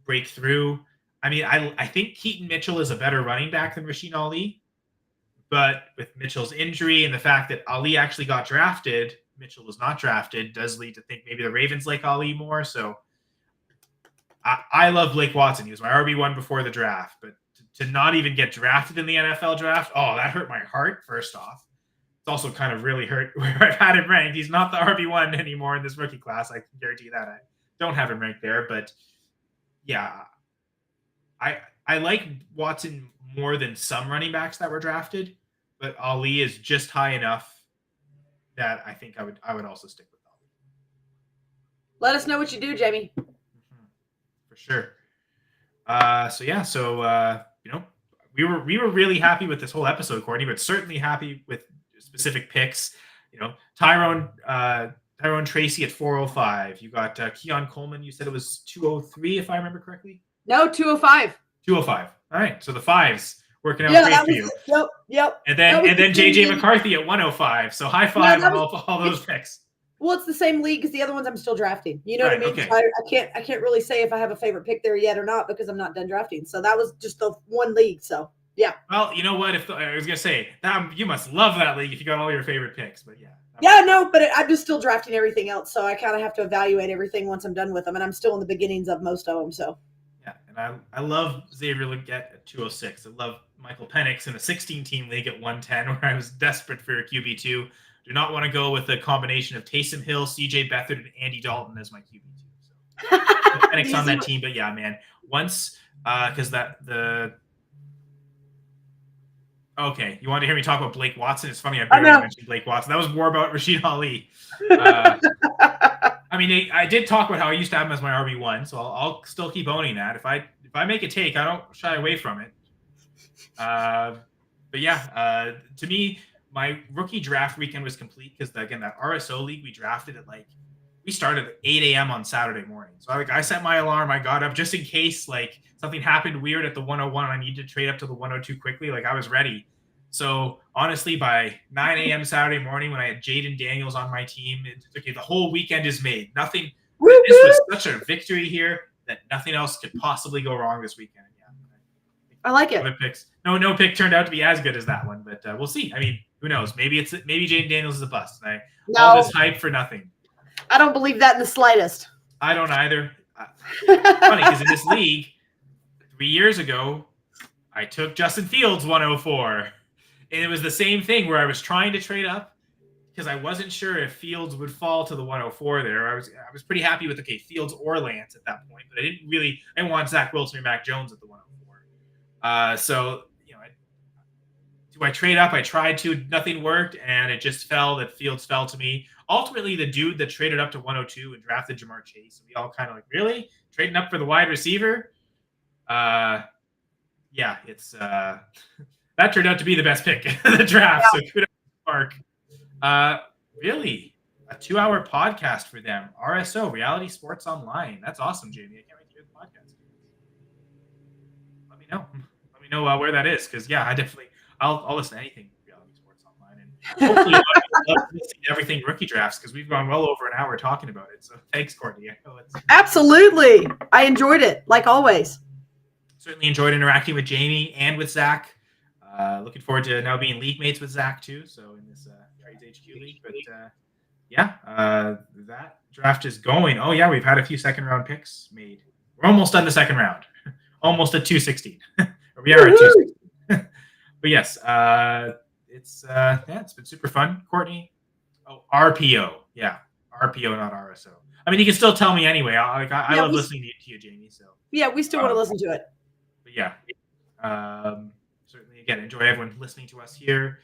[SPEAKER 2] break through. I mean, I think Keaton Mitchell is a better running back than Rasheen Ali, but with Mitchell's injury and the fact that Ali actually got drafted, Mitchell was not drafted, does lead to think maybe the Ravens like Ali more. So I love Blake Watson. He was my RB1 before the draft, but to not even get drafted in the NFL draft, that hurt my heart, first off. It's also kind of really hurt where I've had him ranked. He's not the RB1 anymore in this rookie class. I can guarantee that. I don't have him ranked there, but yeah, I like Watson more than some running backs that were drafted, but Ali is just high enough that I think I would also stick with Ali.
[SPEAKER 3] Let us know what you do, Jamie.
[SPEAKER 2] For sure. We were really happy with this whole episode, Courtney, but certainly happy with specific picks. Tyrone Tracy at 405. You got Keon Coleman. You said it was 203, if I remember correctly.
[SPEAKER 3] No, 205.
[SPEAKER 2] 205. All right. So the 5s working out great for you.
[SPEAKER 3] Yep.
[SPEAKER 2] And then JJ McCarthy at 105. So high five on all those picks.
[SPEAKER 3] Well, it's the same league as the other ones I'm still drafting. You know what I mean?
[SPEAKER 2] Okay.
[SPEAKER 3] So I can't really say if I have a favorite pick there yet or not because I'm not done drafting. So that was just the one league. So yeah.
[SPEAKER 2] Well, you know what? I was gonna say that you must love that league if you got all your favorite picks. But yeah.
[SPEAKER 3] I'm just still drafting everything else. So I kind of have to evaluate everything once I'm done with them, and I'm still in the beginnings of most of them. So.
[SPEAKER 2] Yeah, and I love Xavier Legette at 206. I love Michael Penix in a 16-team league at 110, where I was desperate for a QB2. Do not want to go with a combination of Taysom Hill, CJ Beathard, and Andy Dalton as my QB2. So Penix on that team, but yeah, man. Once because okay, you wanted to hear me talk about Blake Watson? It's funny I barely mentioned Blake Watson. That was more about Rasheen Ali. I mean, I did talk about how I used to have him as my RB1, so I'll still keep owning that. If I make a take, I don't shy away from it. But yeah, to me, my rookie draft weekend was complete because, again, that RSO league we drafted we started at 8 a.m. on Saturday morning. So I set my alarm. I got up just in case something happened weird at the 101 and I needed to trade up to the 102 quickly. I was ready. So honestly, by 9 a.m. Saturday morning, when I had Jaden Daniels on my team, the whole weekend is made. Nothing. This was such a victory here that nothing else could possibly go wrong this weekend. Yeah,
[SPEAKER 3] I like it.
[SPEAKER 2] Picks. No pick turned out to be as good as that one, but we'll see. I mean, who knows? Maybe Jaden Daniels is a bust. All this hype for nothing.
[SPEAKER 3] I don't believe that in the slightest.
[SPEAKER 2] I don't either. Funny because in this league, 3 years ago, I took Justin Fields 104. And it was the same thing where I was trying to trade up because I wasn't sure if Fields would fall to the 104 there. I was pretty happy with, Fields or Lance at that point, but I didn't want Zach Wilson or Mac Jones at the 104. Do I trade up? I tried to, nothing worked, and it just fell that Fields fell to me. ultimately the dude that traded up to 102 and drafted Jamar Chase. We all kind of like, really trading up for the wide receiver? Yeah, it's that turned out to be the best pick in the draft. Yeah. So kudos to Mark. Really, a 2-hour podcast for them. RSO, Reality Sports Online. That's awesome, Jamie. I can't wait to hear the podcast. Let me know. Let me know where that is, because yeah, I'll listen to anything Reality Sports Online, and hopefully I'll love listening to everything rookie drafts, because we've gone well over an hour talking about it. So thanks, Courtney.
[SPEAKER 3] Absolutely, I enjoyed it like always.
[SPEAKER 2] Certainly enjoyed interacting with Jamie and with Zach. Looking forward to now being league mates with Zach too. So in this Trades HQ league, but that draft is going. Oh yeah, we've had a few second round picks made. We're almost done the second round. Almost at 216. Or we are at 216. But yes, it's been super fun. Courtney, RPO, yeah, RPO, not RSO. I mean, you can still tell me anyway. I love listening to you, Jamie. So
[SPEAKER 3] yeah, we still want to listen to it.
[SPEAKER 2] But yeah, certainly again enjoy everyone listening to us here.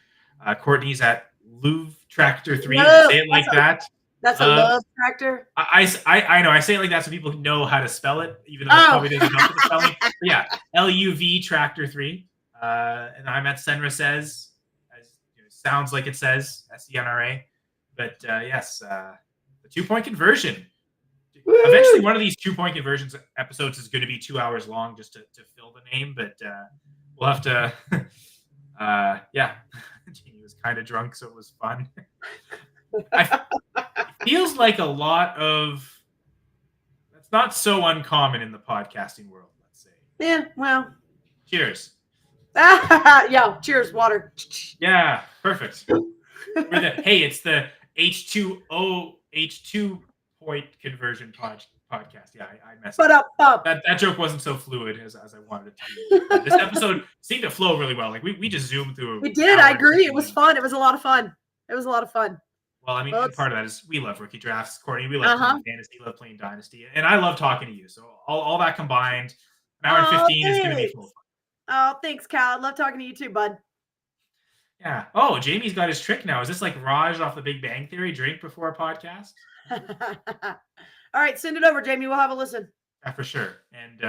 [SPEAKER 2] Courtney's at Louvre Tractor 3. Say it like that.
[SPEAKER 3] That's a love tractor.
[SPEAKER 2] I know. I say it like that so people know how to spell it, even though it probably doesn't help with the spelling. But yeah, LUV Tractor 3. And I'm at Senra Says, as sounds like it says SENRA. But yes, the 2-point conversion. Woo! Eventually, one of these 2-point conversions episodes is going to be 2 hours long just to fill the name. But we'll have to. Yeah, Jamie was kind of drunk, so it was fun. It feels like a lot of. That's not so uncommon in the podcasting world, let's say.
[SPEAKER 3] Yeah, well.
[SPEAKER 2] Cheers.
[SPEAKER 3] Yeah, cheers, water.
[SPEAKER 2] Yeah, perfect. Hey, it's the H2 point conversion podcast. Yeah, I messed up. That joke wasn't so fluid as I wanted it to be. This episode seemed to flow really well. Like we just zoomed through.
[SPEAKER 3] We did. I agree. It was fun. It was a lot of fun.
[SPEAKER 2] Well, I mean, part of that is we love rookie drafts. Courtney, we love playing Fantasy, love playing Dynasty, and I love talking to you. So all that combined, an hour and 15 is going to be full fun.
[SPEAKER 3] Oh, thanks, Cal. I love talking to you too, bud.
[SPEAKER 2] Yeah. Oh, Jamie's got his trick now. Is this like Raj off the Big Bang Theory? Drink before a podcast?
[SPEAKER 3] All right, send it over, Jamie. We'll have a listen.
[SPEAKER 2] Yeah, for sure. And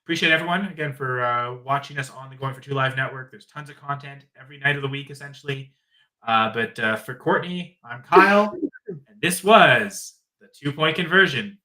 [SPEAKER 2] appreciate everyone again for watching us on the Going for Two Live network. There's tons of content every night of the week, essentially. But for Courtney, I'm Kyle, and this was the 2-point conversion.